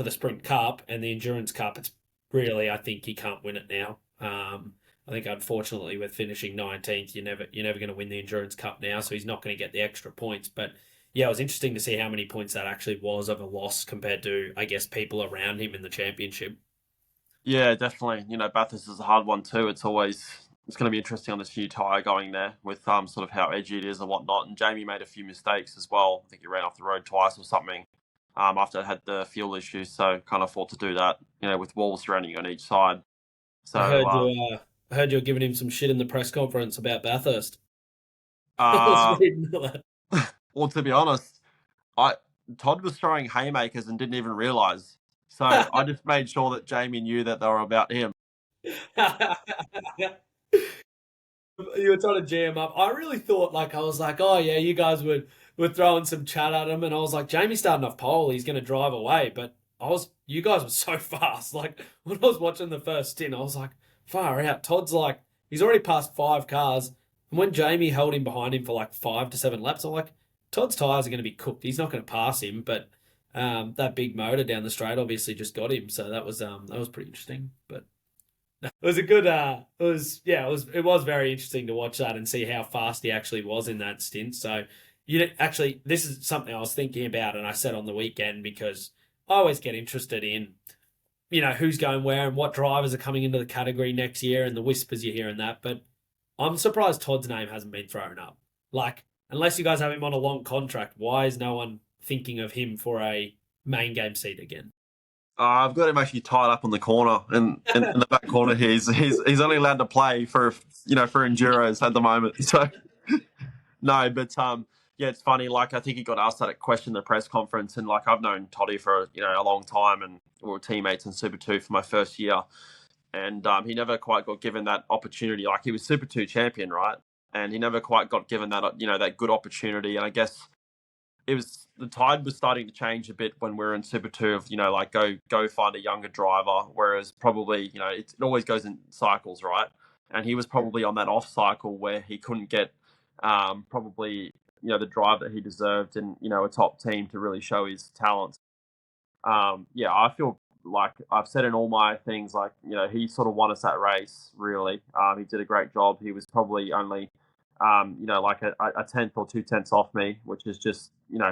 Sprint Cup and the Endurance Cup. It's really, I think he can't win it now. I think unfortunately with finishing 19th, you're never going to win the Endurance Cup now, so he's not going to get the extra points. But yeah, it was interesting to see how many points that actually was of a loss compared to, I guess, people around him in the championship. yeah, definitely. Bathurst is a hard one too. It's going to be interesting on this new tyre going there with sort of how edgy it is and whatnot. And Jamie made a few mistakes as well. I think he ran off the road twice or something after it had the fuel issues. So can't afford to do that. With walls surrounding you on each side. I So heard I heard you were giving him some shit in the press conference about Bathurst. I was uh, reading that. well, to be honest, I Todd was throwing haymakers and didn't even realise. So I just made sure that Jamie knew that they were about him. You were trying to jam up. I really thought, like, I was like, oh yeah, you guys were throwing some chat at him, and I was like, Jamie's starting off pole, he's going to drive away. But you guys were so fast. Like, when I was watching the first stint, I was like, far out. Todd's like, he's already passed 5 cars, and when Jamie held him behind him for like 5 to 7 laps, I'm like, Todd's tires are going to be cooked. He's not going to pass him, but that big motor down the straight obviously just got him. So that was pretty interesting, but. It was a good it was very interesting to watch that and see how fast he actually was in that stint. So actually, this is something I was thinking about, and I said on the weekend, because I always get interested in who's going where and what drivers are coming into the category next year and the whispers you hear and that. But I'm surprised Todd's name hasn't been thrown up. Like, unless you guys have him on a long contract, why is no one thinking of him for a main game seat again? I've got him actually tied up on the corner, and in the back corner, he's only allowed to play for enduros at the moment. So no, but yeah, it's funny. Like I think he got asked that question in the press conference, and like I've known Toddy for a long time, and we were teammates in Super Two for my first year, and he never quite got given that opportunity. Like he was Super Two champion, right? And he never quite got given that good opportunity. And I guess the tide was starting to change a bit when we were in Super Two of like go find a younger driver, whereas probably it always goes in cycles, right? And he was probably on that off cycle where he couldn't get probably the drive that he deserved in a top team to really show his talents. Yeah, I feel like I've said in all my things, like, he sort of won us that race, really. He did a great job. He was probably only, like a tenth or 2 tenths off me, which is just,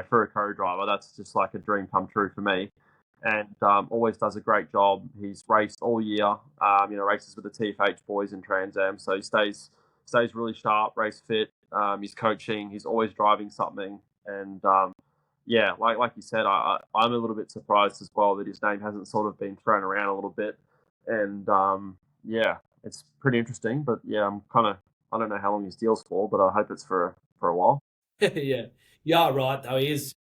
for a co driver, that's just like a dream come true for me. and always does a great job. He's raced all year, races with the TFH boys in Trans Am, so he stays really sharp, race fit. He's coaching, he's always driving something, and yeah, like you said, I'm a little bit surprised as well that his name hasn't sort of been thrown around a little bit, and yeah, it's pretty interesting. But yeah, I don't know how long his deal's for, but I hope it's for a while. Yeah. Yeah, right, though. He is.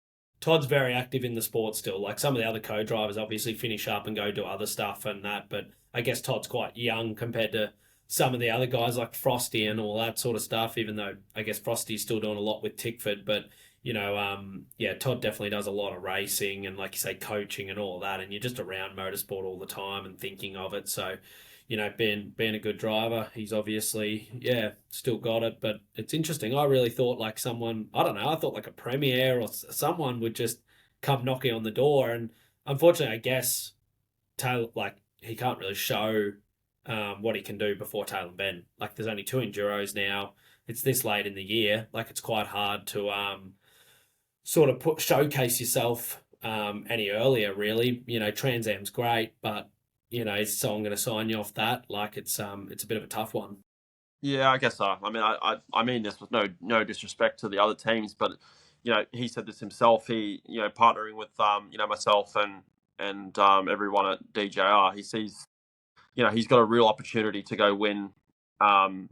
Todd's very active in the sport still. Like some of the other co-drivers obviously finish up and go do other stuff and that, but I guess Todd's quite young compared to some of the other guys like Frosty and all that sort of stuff, even though I guess Frosty's still doing a lot with Tickford. But, yeah, Todd definitely does a lot of racing and, like you say, coaching and all that. And you're just around motorsport all the time and thinking of it. So, being a good driver, he's obviously, yeah, still got it. But it's interesting. I really thought like someone, I don't know, I thought like a premier or someone would just come knocking on the door. And unfortunately, I guess Taylor, like, he can't really show what he can do before Taylor and Ben. Like, there's only two enduros now. It's this late in the year. Like, it's quite hard to sort of showcase yourself any earlier, really. Trans Am's great, but is someone going to sign you off that? Like, it's a bit of a tough one. Yeah, I guess so. I mean, I mean this with no disrespect to the other teams, but he said this himself. He, partnering with myself and everyone at DJR, he sees, he's got a real opportunity to go win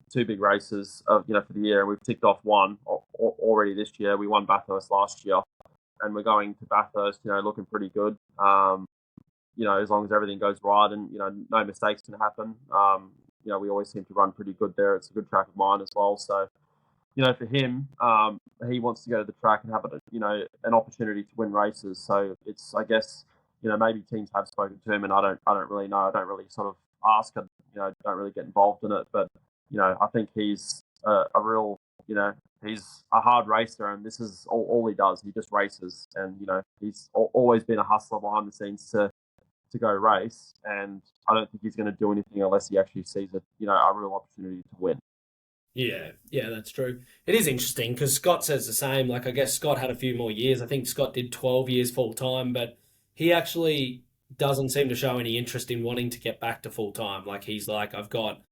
two big races for the year, and we've ticked off one already this year. We won Bathurst last year, and we're going to Bathurst, looking pretty good. As long as everything goes right and no mistakes can happen. We always seem to run pretty good there. It's a good track of mine as well. So, for him, he wants to go to the track and have an opportunity to win races. So it's, I guess, maybe teams have spoken to him, and I don't really know. I don't really sort of ask, and don't really get involved in it. But I think he's a real, he's a hard racer, and this is all he does. He just races, and he's always been a hustler behind the scenes to go race, and I don't think he's going to do anything unless he actually sees a real opportunity to win. Yeah, that's true. It is interesting because Scott says the same. Like, I guess Scott had a few more years. I think Scott did 12 years full time, but he actually doesn't seem to show any interest in wanting to get back to full time. Like, he's like, I've got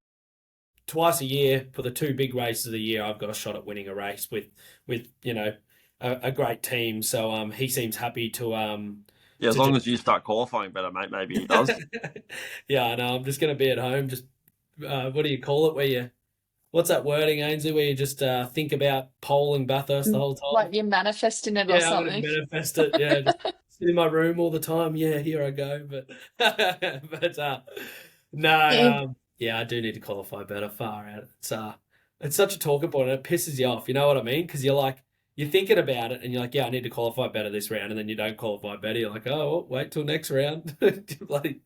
twice a year for the two big races of the year. I've got a shot at winning a race with a great team. So he seems happy to Yeah, as long as you start qualifying better, mate, maybe he does. Yeah, I know. I'm just going to be at home. Just what do you call it? What's that wording, Ainsley? Where you just think about pole and Bathurst the whole time? Like you're manifesting it or Yeah, I'm something. gonna manifest it. Yeah, just sit in my room all the time. Yeah, here I go. But no, yeah, I do need to qualify better. Far out. It's such a talking point, and it pisses you off. You know what I mean? Because you're thinking about it, and you're like, yeah, I need to qualify better this round, and then you don't qualify better. You're like, oh, well, wait till next round. Bloody,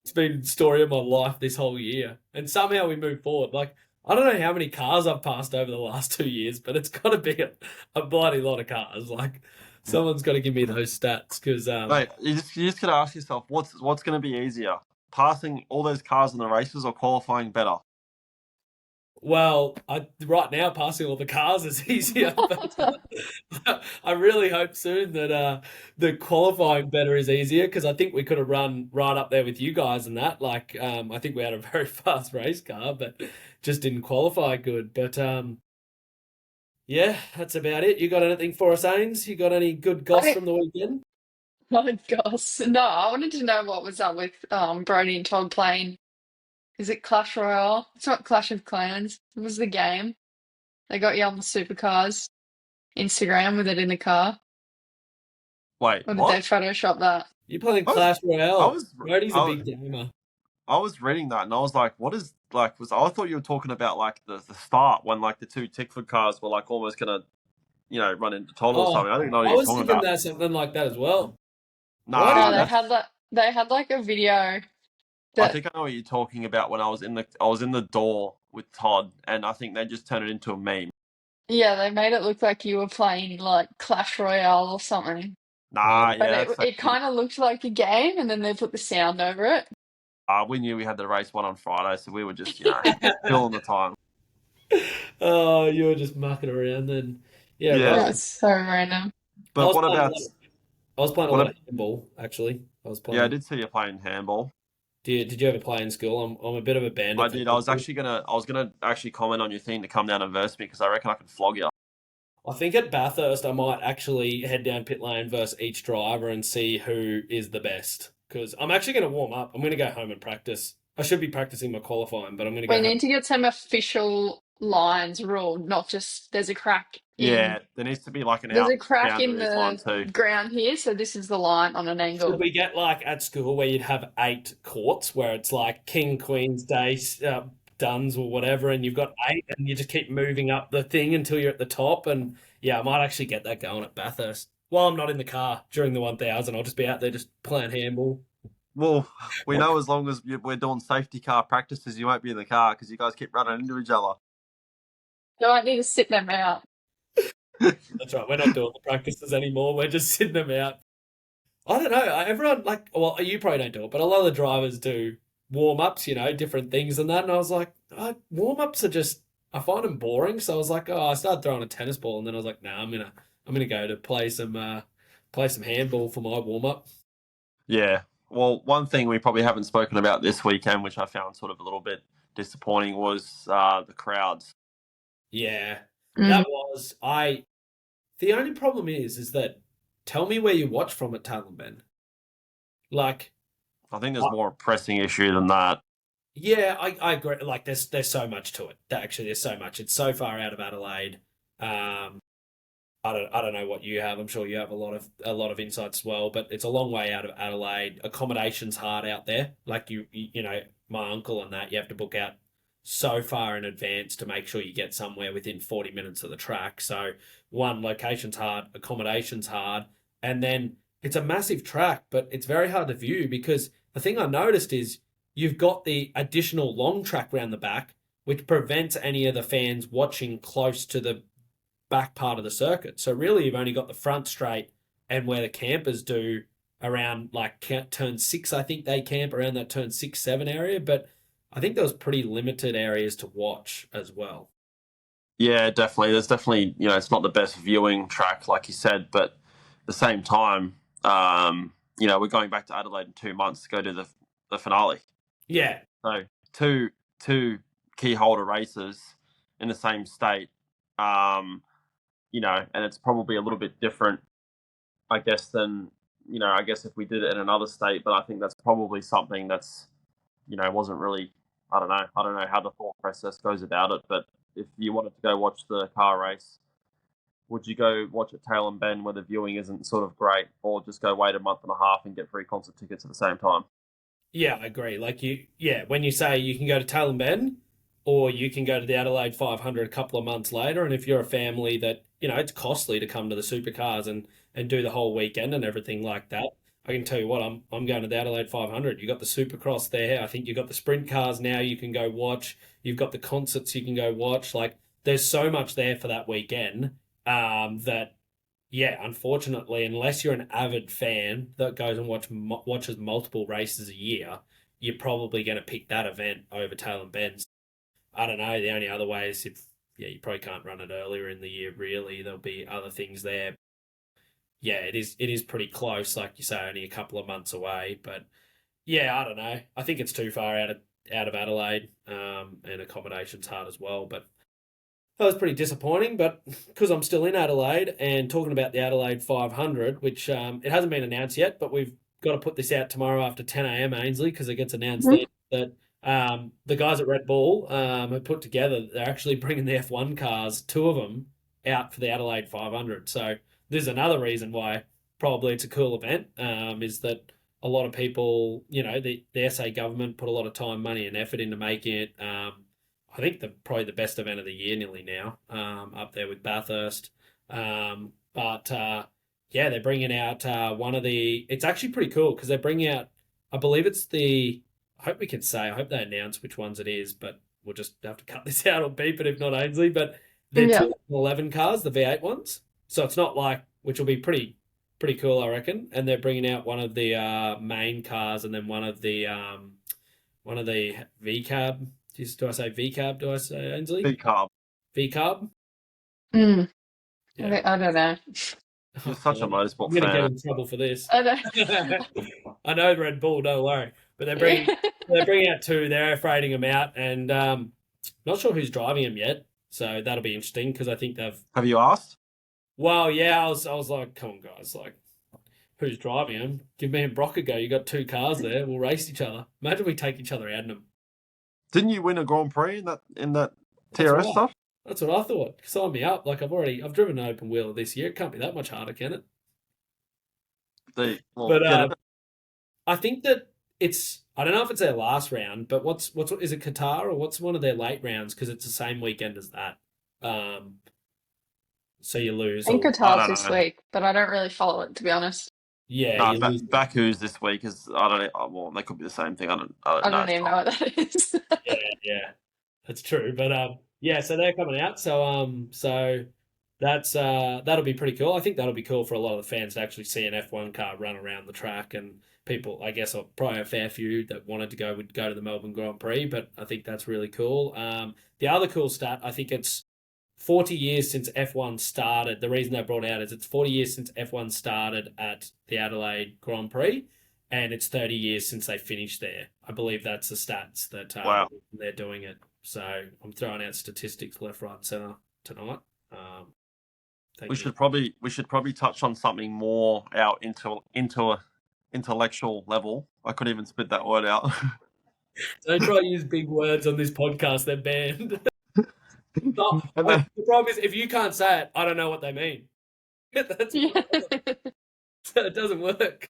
it's been the story of my life this whole year, and somehow we move forward. Like, I don't know how many cars I've passed over the last 2 years, but it's got to be a bloody lot of cars. Like, someone's got to give me those stats because Mate, you just got to ask yourself, what's going to be easier, passing all those cars in the races or qualifying better? well, right now passing all the cars is easier. But I really hope soon that the qualifying better is easier because I think we could have run right up there with you guys and that. Like, I think we had a very fast race car, but just didn't qualify good. But yeah, that's about it. You got anything for us, Ains? You got any good goss from the weekend? Oh gosh. No, I wanted to know what was up with Brodie and Todd playing. Is it Clash Royale? It's not Clash of Clans. It was the game. They got you on the supercars. Instagram with it in the car. Wait, Or did they what? Photoshop that? You're playing I was, Clash I Royale. was, Brodie's a I, big gamer. I was reading that and I was like, what is I thought you were talking about like the start when like the two Tickford cars were like almost gonna run into Todd or Oh, something. I didn't know what I you were was talking thinking about. that something like that as well. Why No, Nah, didn't they had like a video I that think I know what you're talking about. When I was in the door with Todd, and I think they just turned it into a meme. yeah, they made it look like you were playing like Clash Royale or something. Nah, Oh, But yeah, that's it actually. kind of looked like a game and then they put the sound over it. We knew we had the race one on Friday, so we were just filling the time. oh, you were just mucking around then. Yeah, Yeah, It right. was so random. I but was what playing a about lot. I was playing a what? lot of handball actually. I was Yeah, I playing. did see you playing handball. Did you ever play in school? I'm a bit of a band I at the did. moment. I was gonna actually comment on your thing to come down and verse me because I reckon I could flog you. I think at Bathurst I might actually head down pit lane versus each driver and see who is the best. Because I'm actually going to warm up. I'm going to go home and practice. I should be practicing my qualifying, but I'm going to We go home. need to get some official lines ruled, not just Yeah, there needs to be like an there's out a crack in boundaries line the too. ground here, so this is the line on an Should angle. we get like at school where you'd have 8 courts where it's like King, Queen's Day, Duns or whatever, and you've got 8 and you just keep moving up the thing until you're at the top. And yeah, I might actually get that going at Bathurst. While I'm not in the car during the 1000, I'll just be out there just playing handball. Well, we know as long as we're doing safety car practices, you won't be in the car because you guys keep running into each other. No, I need to sit them out. That's right. We're not doing the practices anymore. We're just sitting them out. I don't know. Everyone like, well, you probably don't do it, but a lot of the drivers do warm ups. Different things and that. And I was like, warm ups are just. I find them boring. So I was like, I started throwing a tennis ball, and then I was like, nah, I'm gonna go to play some handball for my warm up. Yeah. Well, one thing we probably haven't spoken about this weekend, which I found sort of a little bit disappointing, was the crowds. Yeah, Mm. that was I. The only problem is that tell me where you watch from at Talon Ben. Like, I think there's more pressing issue than that. yeah, I agree. Like, there's so much to it. Actually, there's so much. It's so far out of Adelaide. Um, I don't know what you have. I'm sure you have a lot of insights as well. But it's a long way out of Adelaide. Accommodation's hard out there. Like my uncle and that you have to book out so far in advance to make sure you get somewhere within 40 minutes of the track. So one, location's hard, accommodation's hard, and then it's a massive track, but it's very hard to view because the thing I noticed is you've got the additional long track round the back, which prevents any of the fans watching close to the back part of the circuit. So really, you've only got the front straight and where the campers do around like turn 6. I think they camp around that turn 6, 7 area, but I think there was pretty limited areas to watch as well. Yeah, definitely. There's definitely, it's not the best viewing track, like you said, but at the same time, we're going back to Adelaide in 2 months to go to the finale. Yeah, So two key holder races in the same state, and it's probably a little bit different, I guess, than I guess if we did it in another state. But I think that's probably something that's wasn't really. I don't know. I don't know how the thought process goes about it, but if you wanted to go watch the car race, would you go watch at Tail and Bend where the viewing isn't sort of great, or just go wait a month and a half and get free concert tickets at the same time? yeah, I agree. Like when you say you can go to Tail and Bend or you can go to the Adelaide 500 a couple of months later, and if you're a family that, it's costly to come to the supercars and do the whole weekend and everything like that. I can tell you what, I'm going to the Adelaide 500. You got the Supercross there. I think you've got the sprint cars now you can go watch. You've got the concerts you can go watch. Like there's so much there for that weekend that yeah, unfortunately, unless you're an avid fan that goes and watches multiple races a year, you're probably going to pick that event over Tail and Ben's. I don't know. The only other way is if you probably can't run it earlier in the year. Really, there'll be other things there. Yeah, it is pretty close, like you say, only a couple of months away. But yeah, I don't know. I think it's too far out of Adelaide, and accommodation's hard as well. But that was pretty disappointing, but because I'm still in Adelaide and talking about the Adelaide 500, which it hasn't been announced yet, but we've got to put this out tomorrow after 10 a.m. Ainsley because it gets announced then that the guys at Red Bull have put together. They're actually bringing the F1 cars, 2 of them, out for the Adelaide 500. So there's another reason why probably it's a cool event. Is that a lot of people, the SA government put a lot of time, money, and effort into making it. I think probably the best event of the year nearly now, up there with Bathurst. But yeah, they're bringing out one of the. It's actually pretty cool because they're bringing out. I believe it's the. I hope we can say. I hope they announce which ones it is, but we'll just have to cut this out or beep it if not Ainsley. But they're Yeah. 2011 cars, the V8 ones. So it's not like, which will be pretty cool, I reckon. And they're bringing out one of the main cars and then one of the V cab. Do I say V cab? Do I say Ainsley? Big carb. V carb? Mm. Yeah. I don't know. You're Oh, such a God. I'm motorsport going to get fan. in trouble for this. I know. I know Red Bull, don't worry. But they're bringing out two. They're freighting them out, and not sure who's driving them yet. So that'll be interesting because I think they've. Have you asked? Well, yeah, I was like, come on, guys, like, who's driving them? Give me and Brock a go. You got two cars there. We'll race each other. Imagine we take each other out in them. Didn't you win a Grand Prix in that That's TRS right. stuff? That's what I thought. Sign me up. Like I've driven an open wheeler this year. It can't be that much harder, can it? Well, But get it. I think that I don't know if it's their last round, but what's is it Qatar or what's one of their late rounds because it's the same weekend as that. So you lose I think or I Qatar's don't this know. week, but I don't really follow it, to be honest. yeah, No, you lose. Baku's this week is I don't know. Well, they could be the same thing. I don't I know. don't even know what that is. Yeah, yeah, that's true. But yeah, so they're coming out. So that's that'll be pretty cool. I think that'll be cool for a lot of the fans to actually see an F1 car run around the track, and people, I guess, probably a fair few that wanted to go would go to the Melbourne Grand Prix. But I think that's really cool. The other cool stat, I think it's 40 years since F1 started. The reason they brought out is it's 40 years since F1 started at the Adelaide Grand Prix, and it's 30 years since they finished there. I believe that's the stats that Wow. they're doing it. So I'm throwing out statistics left, right, and centre tonight. We should probably touch on something more out into a intellectual level. I couldn't even spit that word out. Don't try to use big words on this podcast. They're banned. No, And then the problem is if you can't say it, I don't know what they mean. That's Yeah. so it doesn't work.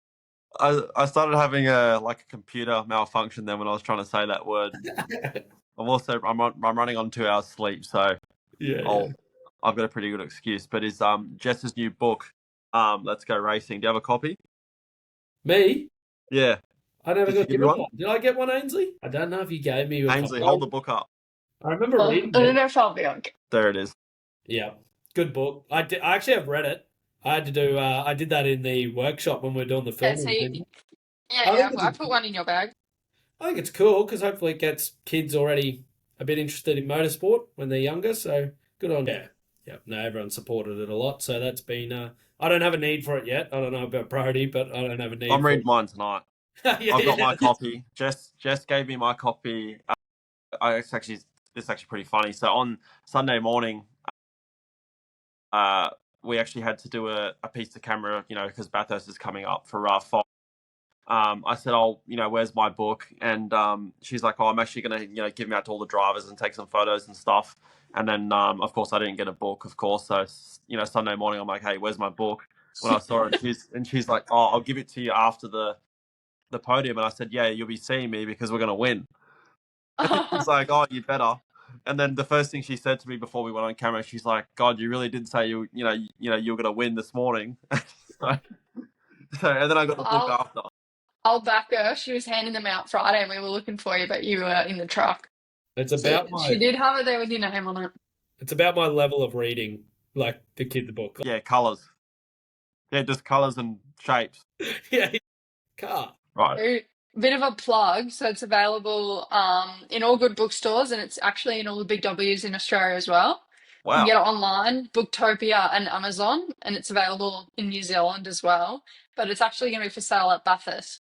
I started having a computer malfunction then when I was trying to say that word. I'm running on 2 hours sleep, so Yeah. I've got a pretty good excuse. But is Jess's new book, Let's Go Racing. Do you have a copy? Me? Yeah. I never Did she got give you given one? one. Did I get one, Ainsley? I don't know if you gave me a Ainsley, copy. hold the book up. I remember Well, reading I don't it. know if I'll be on. There it is. Yeah, good book. I actually have read it. I had to do. I did that in the workshop when we were doing the Yeah, filming. see, I yeah, think it's I put one in your bag. I think it's cool because hopefully it gets kids already a bit interested in motorsport when they're younger. So good on yeah. Yeah, no, everyone supported it a lot. So that's been. I don't have a need for it yet. I don't know about Brodie, but I don't have a need. I'm for reading mine tonight. Yeah, I've got yeah. my copy. Jess gave me my copy. It's actually pretty funny. So on Sunday morning, we actually had to do a piece to camera, because Bathurst is coming up for fall. I said, "Oh, where's my book?" And she's like, "Oh, I'm actually gonna, give them out to all the drivers and take some photos and stuff." And then, of course, I didn't get a book, of course. So, Sunday morning, I'm like, "Hey, where's my book?" When I saw it, she's like, "Oh, I'll give it to you after the podium." And I said, "Yeah, you'll be seeing me because we're gonna win." And she's like, "Oh, you better." And then the first thing she said to me before we went on camera, she's like, "God, you really did say you were gonna win this morning." so, and then I got the book I'll after. I'll back her. She was handing them out Friday, and we were looking for you, but you were in the truck. It's So about she my did have it there with your name on it. it's about my level of reading, like the kid the book. Yeah, colors. Yeah, just colors and shapes. Yeah, car. Right. So, bit of a plug. So it's available in all good bookstores, and it's actually in all the big W's in Australia as well. You can Wow. get it online, Booktopia and Amazon, and it's available in New Zealand as well. But it's actually going to be for sale at Bathurst.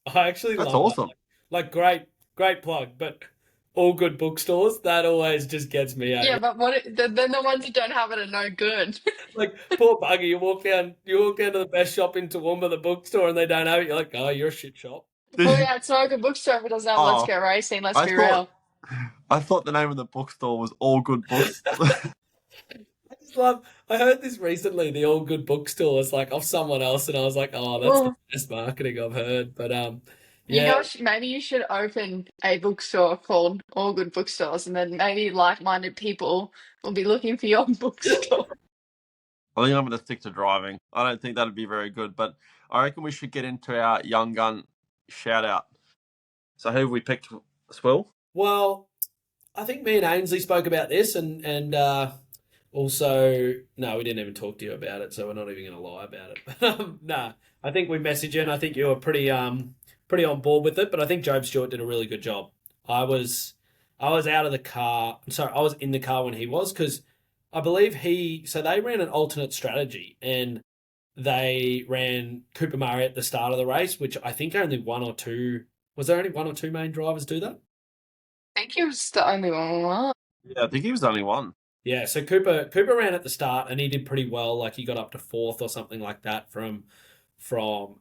I actually That's love that. awesome. Like great plug, but all good bookstores, that always just gets me. Yeah, but then the ones that don't have it are no good. Like poor bugger, you walk down to the best shop in Toowoomba, the bookstore, and they don't have it. You're like, oh, you're a shit shop. Well, yeah, it's not a good bookstore if it doesn't have Let's Oh, Go Racing. Let's I be thought real. the name of the bookstore was All Good Books. I just love. I heard this recently. The all good bookstore is like off someone else, and I was like, oh, that's the Well, best marketing I've heard. But you yeah, guys, maybe you should open a bookstore called All Good Bookstores, and then maybe like-minded people will be looking for your bookstore. I think I'm going to stick to driving. I don't think that'd be very good, but I reckon we should get into our young gun shout out. So who have we picked, Swill? well, I think me and Ainsley spoke about this, and also no, we didn't even talk to you about it, so we're not even going to lie about it. Nah, I think we messaged you, and I think you were pretty on board with it. But I think Job Stewart did a really good job. I was out of the car. Sorry, I was in the car when he was because I believe so they ran an alternate strategy, and they ran Cooper Murray at the start of the race, which I think only one or two. Was there only one or two main drivers do that? I think he was the only one. Yeah, I think he was only one. Yeah, so Cooper ran at the start and he did pretty well. Like he got up to fourth or something like that from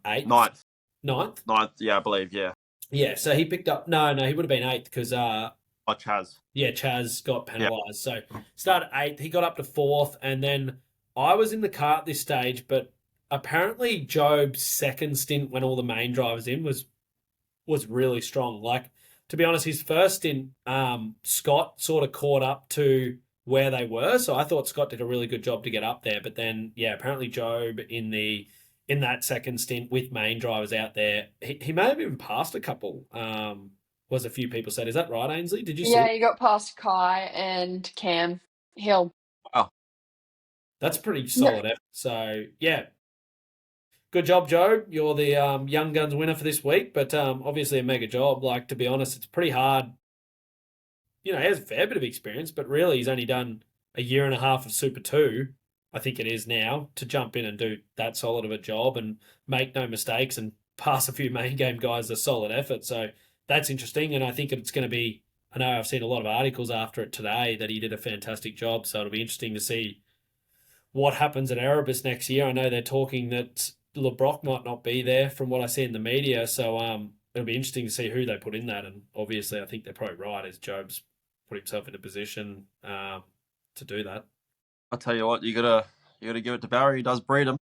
eighth, Ninth. ninth. Ninth, yeah, I believe, yeah. Yeah, so he picked up. No, he would have been eighth because Oh, Chaz. yeah, Chaz got Yeah. penalised. So started eighth, he got up to fourth, and then I was in the car at this stage, but apparently Job's second stint when all the main drivers in was really strong. Like, to be honest, his first stint, Scott sort of caught up to where they were. So I thought Scott did a really good job to get up there. But then, yeah, apparently Job in that second stint with main drivers out there, he may have even passed a couple. Was a few people said. Is that right, Ainsley? Did you see Yeah, it? he got past Kai and Cam Hill. Wow. That's pretty No, solid effort. So yeah, good job, Joe. You're the Young Guns winner for this week, but obviously a mega job. Like, to be honest, it's pretty hard. He has a fair bit of experience, but really he's only done a year and a half of Super 2, I think it is now, to jump in and do that solid of a job and make no mistakes and pass a few main game guys a solid effort. So that's interesting, and I think it's going to be. I know I've seen a lot of articles after it today that he did a fantastic job, so it'll be interesting to see what happens at Erebus next year. I know they're talking that LeBrock might not be there from what I see in the media, so it'll be interesting to see who they put in that. And obviously, I think they're probably right as Job's put himself in a position to do that. I'll tell you what, you gotta give it to Barry. He does breed them.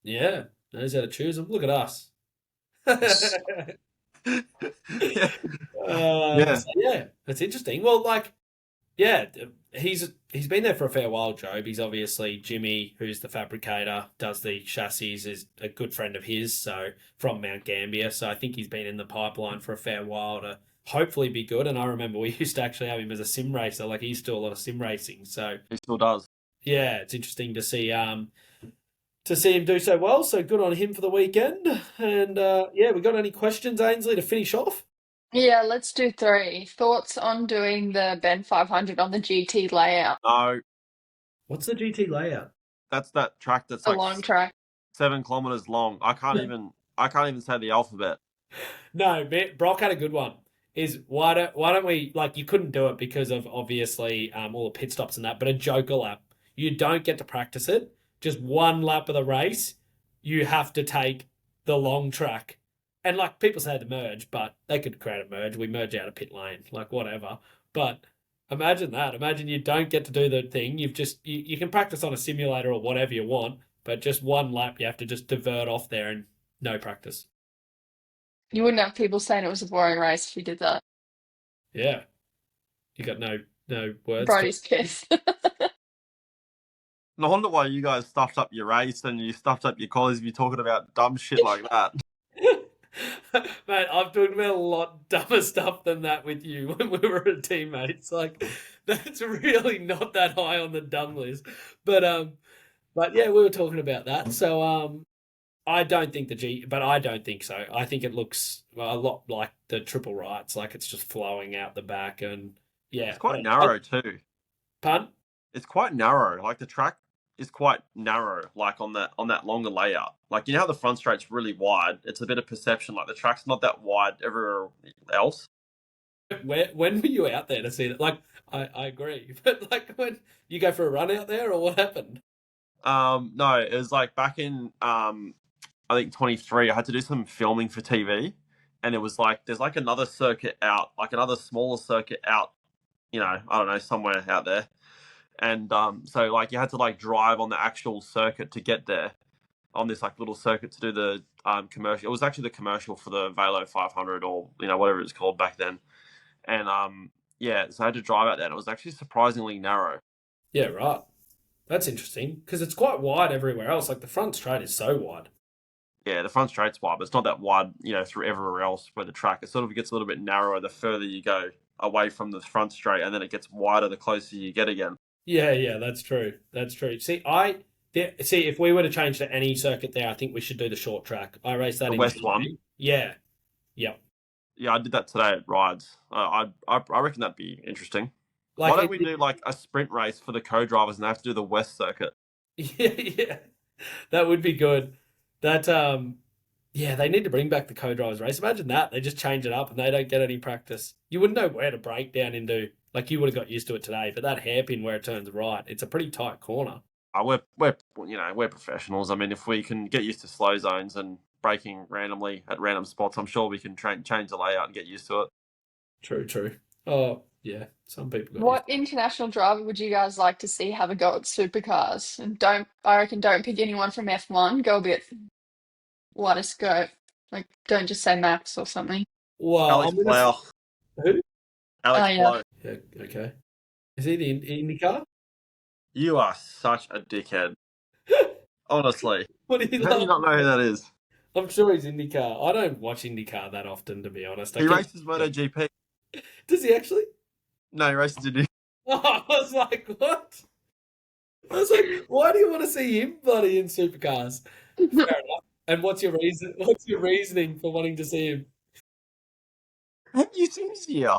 Yeah, knows how to choose them. Look at us. Yeah. So yeah, that's interesting. Well, like, yeah, he's been there for a fair while, Job. He's obviously Jimmy, who's the fabricator, does the chassis, is a good friend of his, so from Mount Gambier. So I think he's been in the pipeline for a fair while to hopefully be good. And I remember we used to actually have him as a sim racer. Like, he's still a lot of sim racing. So He still does. yeah, it's interesting to see him do so well. So good on him for the weekend. And yeah, we got any questions, Ainsley, to finish off? yeah, let's do 3. Thoughts on doing the Bend 500 on the GT layout, No, What's the GT layout? that's that track that's the like long track? 7 kilometers long. I can't even say the alphabet. No, Brock had a good one. Is why don't we, like, you couldn't do it because of obviously all the pit stops and that, but a joker lap. You don't get to practice it. Just one lap of the race, you have to take the long track. And like, people say the merge, but they could create a merge. We merge out of pit lane, like, whatever. But imagine that. Imagine you don't get to do the thing. You can practice on a simulator or whatever you want, but just one lap you have to just divert off there and no practice. You wouldn't have people saying it was a boring race if you did that. Yeah. You got no words to Brodie's pissed. No wonder why you guys stuffed up your race and you stuffed up your qualies if you're talking about dumb shit like that. Mate, I've talked about a lot dumber stuff than that with you when we were teammates. Like, that's really not that high on the dumb list. But yeah, we were talking about that. So I don't think but I don't think so. I think it looks a lot like the triple rights, like it's just flowing out the back, and yeah. It's quite narrow too. Pardon? It's quite narrow. Like the track is quite narrow, like on that longer layout. Like, you know how the front straight's really wide? It's a bit of perception. Like the track's not that wide everywhere else. When were you out there to see that? Like, I agree, but like, when you go for a run out there, or what happened? No, it was like back in I think 23. I had to do some filming for TV, and it was like there's like another circuit out, like another smaller circuit out. I don't know, somewhere out there. And so like you had to like drive on the actual circuit to get there on this like little circuit to do the commercial. It was actually the commercial for the Velo 500 or whatever it's called back then. And yeah, so I had to drive out there. And it was actually surprisingly narrow. Yeah, right. That's interesting because it's quite wide everywhere else. Like, the front straight is so wide. Yeah, the front straight's wide, but it's not that wide, through everywhere else where the track. It sort of gets a little bit narrower the further you go away from the front straight, and then it gets wider the closer you get again. Yeah, that's true. That's true. See, if we were to change to any circuit there, I think we should do the short track. I raced that The in West TV. one? Yeah. Yep. Yeah, I did that today at Rides. I reckon that'd be interesting. Like, why don't we do like a sprint race for the co-drivers and they have to do the West circuit? Yeah. That would be good. That yeah, they need to bring back the co-drivers race. Imagine that. They just change it up and they don't get any practice. You wouldn't know where to break down into. Like you would have got used to it today, but that hairpin where it turns right, it's a pretty tight corner. We're professionals. I mean, if we can get used to slow zones and braking randomly at random spots, I'm sure we can change the layout and get used to it. True, true. Oh, yeah. Some people got used. What international driver would you guys like to see have a go at supercars? And I reckon don't pick anyone from F1. Go a bit wider scope. Like, don't just say Max or something. Well, Alex I'm gonna. Plow. Who? Oh Alex yeah. Plow. Yeah, okay. Is he the IndyCar? You are such a dickhead. Honestly. What do you How do you love? not know who that is? I'm sure he's IndyCar. I don't watch IndyCar that often, to be honest. He races MotoGP. Does he actually? No, he races in. Oh, I was like, what? I was like, why do you want to see him bloody in supercars? Fair enough. And what's your reason? What's your reasoning for wanting to see him? Have you seen his year?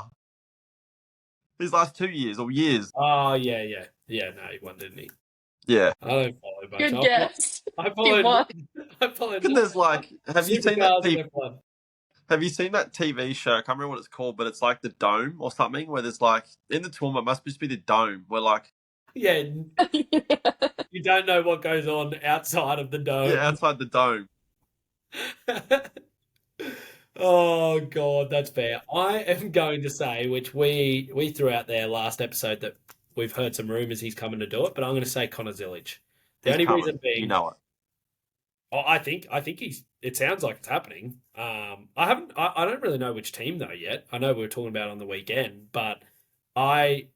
His last 2 years or years? Oh, yeah, yeah. Yeah, no, he won, didn't he? Yeah. I don't follow much. Good guess. I He followed. won. I followed. And there's like, have you seen that supercars TV? and F1. Have you seen that TV show? I can't remember what it's called, but it's like the Dome or something, where there's like in the tournament must just be the Dome, where like Yeah, you don't know what goes on outside of the dome. outside the Dome. Oh God, that's fair. I am going to say, which we threw out there last episode, that we've heard some rumors he's coming to do it, but I'm going to say Connor Zillage. The He's only coming. reason being, You know it. I think he's. It sounds like it's happening. I don't really know which team though yet. I know we were talking about it on the weekend, but I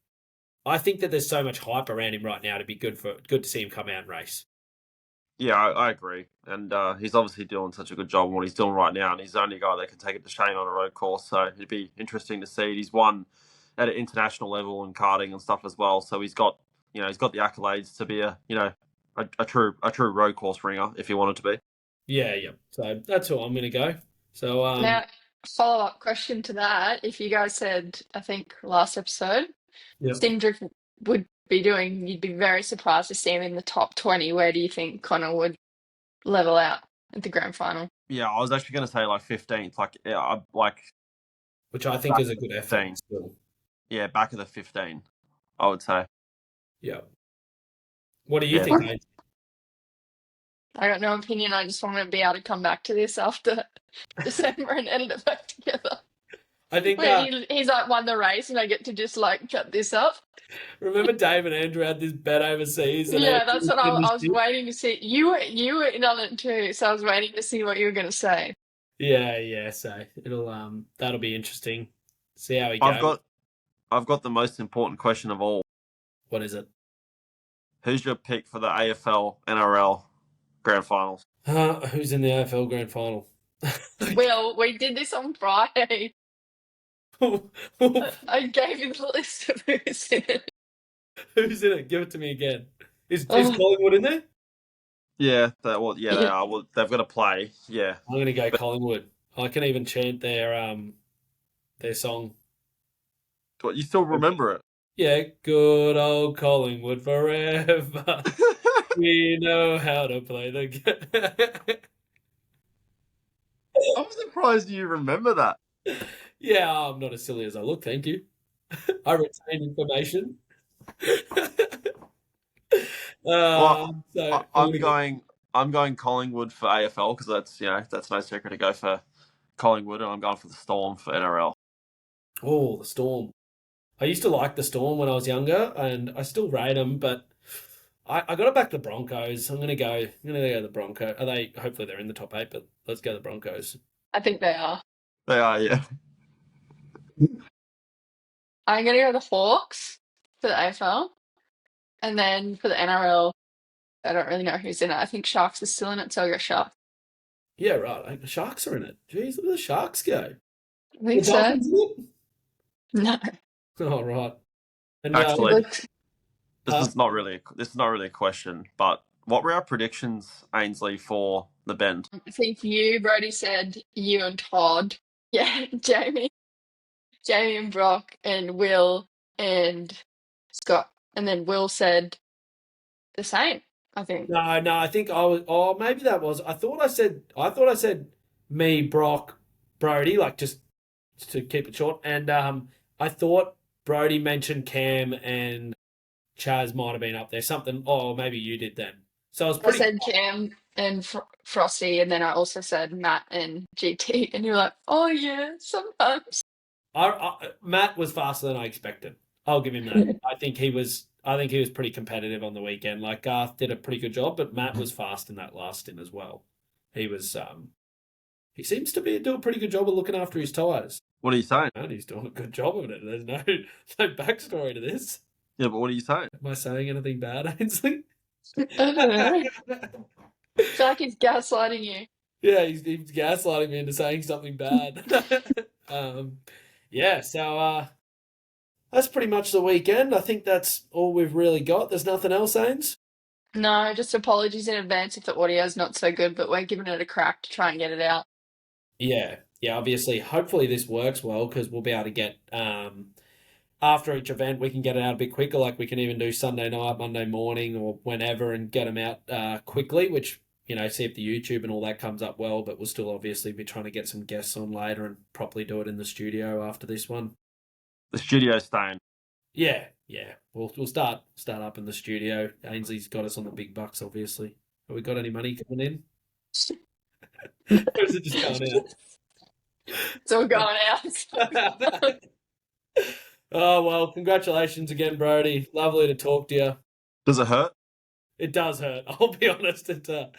I think that there's so much hype around him right now to be good to see him come out and race. Yeah, I agree. And he's obviously doing such a good job on what he's doing right now, and he's the only guy that can take it to Shane on a road course. So it'd be interesting to see. He's won at an international level in karting and stuff as well. So he's got the accolades to be a true road course ringer if he wanted to be. Yeah, yeah. So that's who I'm going to go. So Now, follow-up question to that. If you guys said, I think last episode, yeah. Cindric would be doing, you'd be very surprised to see him in the top 20. Where do you think Connor would level out at the grand final? Yeah, I was actually going to say like 15th, Which I think is a good effort 15. still. Yeah, back of the 15, I would say. Yeah. What do you think, mate? I got no opinion. I just want to be able to come back to this after December and edit it back together. I think Where he's like won the race and I get to just like cut this up. remember Dave and Andrew had this bet overseas. And Yeah, that's what I was waiting to see. You were in on it too, so I was waiting to see what you were going to say. Yeah. So that'll be interesting. See how he goes. I've got the most important question of all. What is it? Who's your pick for the AFL NRL grand finals? Who's in the AFL grand final? Will, we did this on Friday. I gave you the list of who's in it. Who's in it? Give it to me again. Is Collingwood in there? Yeah, they are. Well, they've got to play. Yeah, I'm going to go Collingwood. I can even chant their song. What, you still remember it? Yeah, good old Collingwood forever. We know how to play the game. I'm surprised you remember that. Yeah, I'm not as silly as I look, thank you. I retain information. I'm going Collingwood for AFL because that's no secret to go for Collingwood, and I'm going for the Storm for NRL. Oh, the Storm. I used to like the Storm when I was younger, and I still rate them, but I got to back the Broncos. I'm gonna go the Broncos. Hopefully they're in the top 8, but let's go the Broncos. I think they are. They are, yeah. I'm gonna go the Hawks for the AFL, and then for the NRL, I don't really know who's in it. I think Sharks is still in it, so I'll go Sharks. Yeah, right. The Sharks are in it. Jeez, look at the Sharks go. I think The so. Dolphins in it? No. Oh, right. And, Actually, this is not really a question, but what were our predictions, Ainsley, for the Bend? I think you, Brodie, said you and Todd. Yeah, Jamie and Brock and Will and Scott. And then Will said the same. I think. No, I think I was. Oh, maybe that was. I thought I said me, Brock, Brodie, like just to keep it short, and I thought Brodie mentioned Cam and Chaz might have been up there. Something. Oh, maybe you did then. So it was I pretty. said Cam and Frosty, and then I also said Matt and GT, and you're like, oh yeah, sometimes. Matt was faster than I expected. I'll give him that. I think he was. I think he was pretty competitive on the weekend. Like Garth did a pretty good job, but Matt was fast in that last stint as well. He was. He seems to be doing a pretty good job of looking after his tyres. What are you saying? And he's doing a good job of it. There's no backstory to this. Yeah, but what are you saying? Am I saying anything bad, Ainsley? I don't know. I feel like he's gaslighting you. Yeah, he's gaslighting me into saying something bad. um, yeah, so that's pretty much the weekend. I think that's all we've really got. There's nothing else, Ains? No, just apologies in advance if the audio's not so good, but we're giving it a crack to try and get it out. Yeah, obviously. Hopefully this works well because we'll be able to get after each event, we can get it out a bit quicker. Like we can even do Sunday night, Monday morning, or whenever, and get them out quickly. Which see if the YouTube and all that comes up well. But we'll still obviously be trying to get some guests on later and properly do it in the studio after this one. The studio's staying. Yeah. We'll start up in the studio. Ainsley's got us on the big bucks, obviously. Have we got any money coming in? Or is it just going It's all going out. out? Oh well, congratulations again, Brodie. Lovely to talk to you. Does it hurt? It does hurt. I'll be honest. But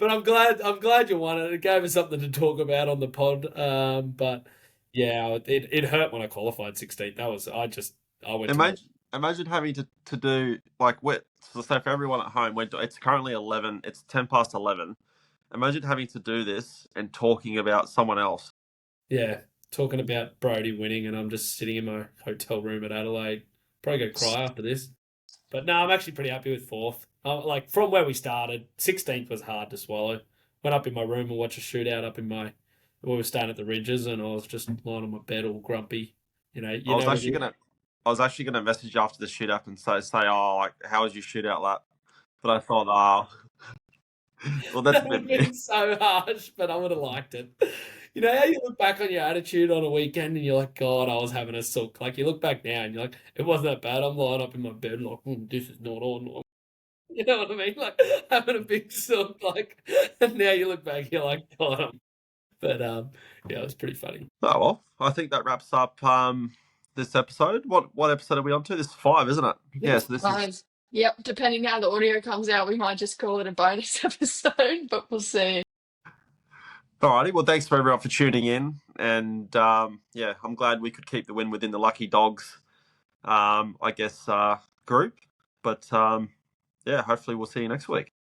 I'm glad you won it. It gave us something to talk about on the pod. But yeah, it hurt when I qualified 16th. I went to Imagine having to do like so say for everyone at home, it's currently 11. It's 10 past 11. Imagine having to do this and talking about someone else. yeah talking about Brodie winning, and I'm just sitting in my hotel room at Adelaide. Probably go cry after this. But no, I'm actually pretty happy with fourth. Like from where we started, 16th was hard to swallow. Went up in my room and watched a shootout up in my. We were staying at the Ridges, and I was just lying on my bed all grumpy. I was actually gonna message you after the shootout and say, oh, like, how was your shootout lap? But I thought, well, that's that would have been so harsh, but I would have liked it. You know how you look back on your attitude on a weekend and you're like, God, I was having a sook. Like you look back now and you're like, it wasn't that bad. I'm lying up in my bed like, this is not on. You know what I mean? Like having a big sook. Like, and now you look back, you're like, God. But yeah, it was pretty funny. Oh well, I think that wraps up this episode. What episode are we on to? This is 5, isn't it? Yeah, so this is. Yep, depending how the audio comes out, we might just call it a bonus episode, but we'll see. Alrighty, well, thanks for everyone for tuning in, and yeah, I'm glad we could keep the win within the Lucky Dogs, group. But yeah, hopefully we'll see you next week.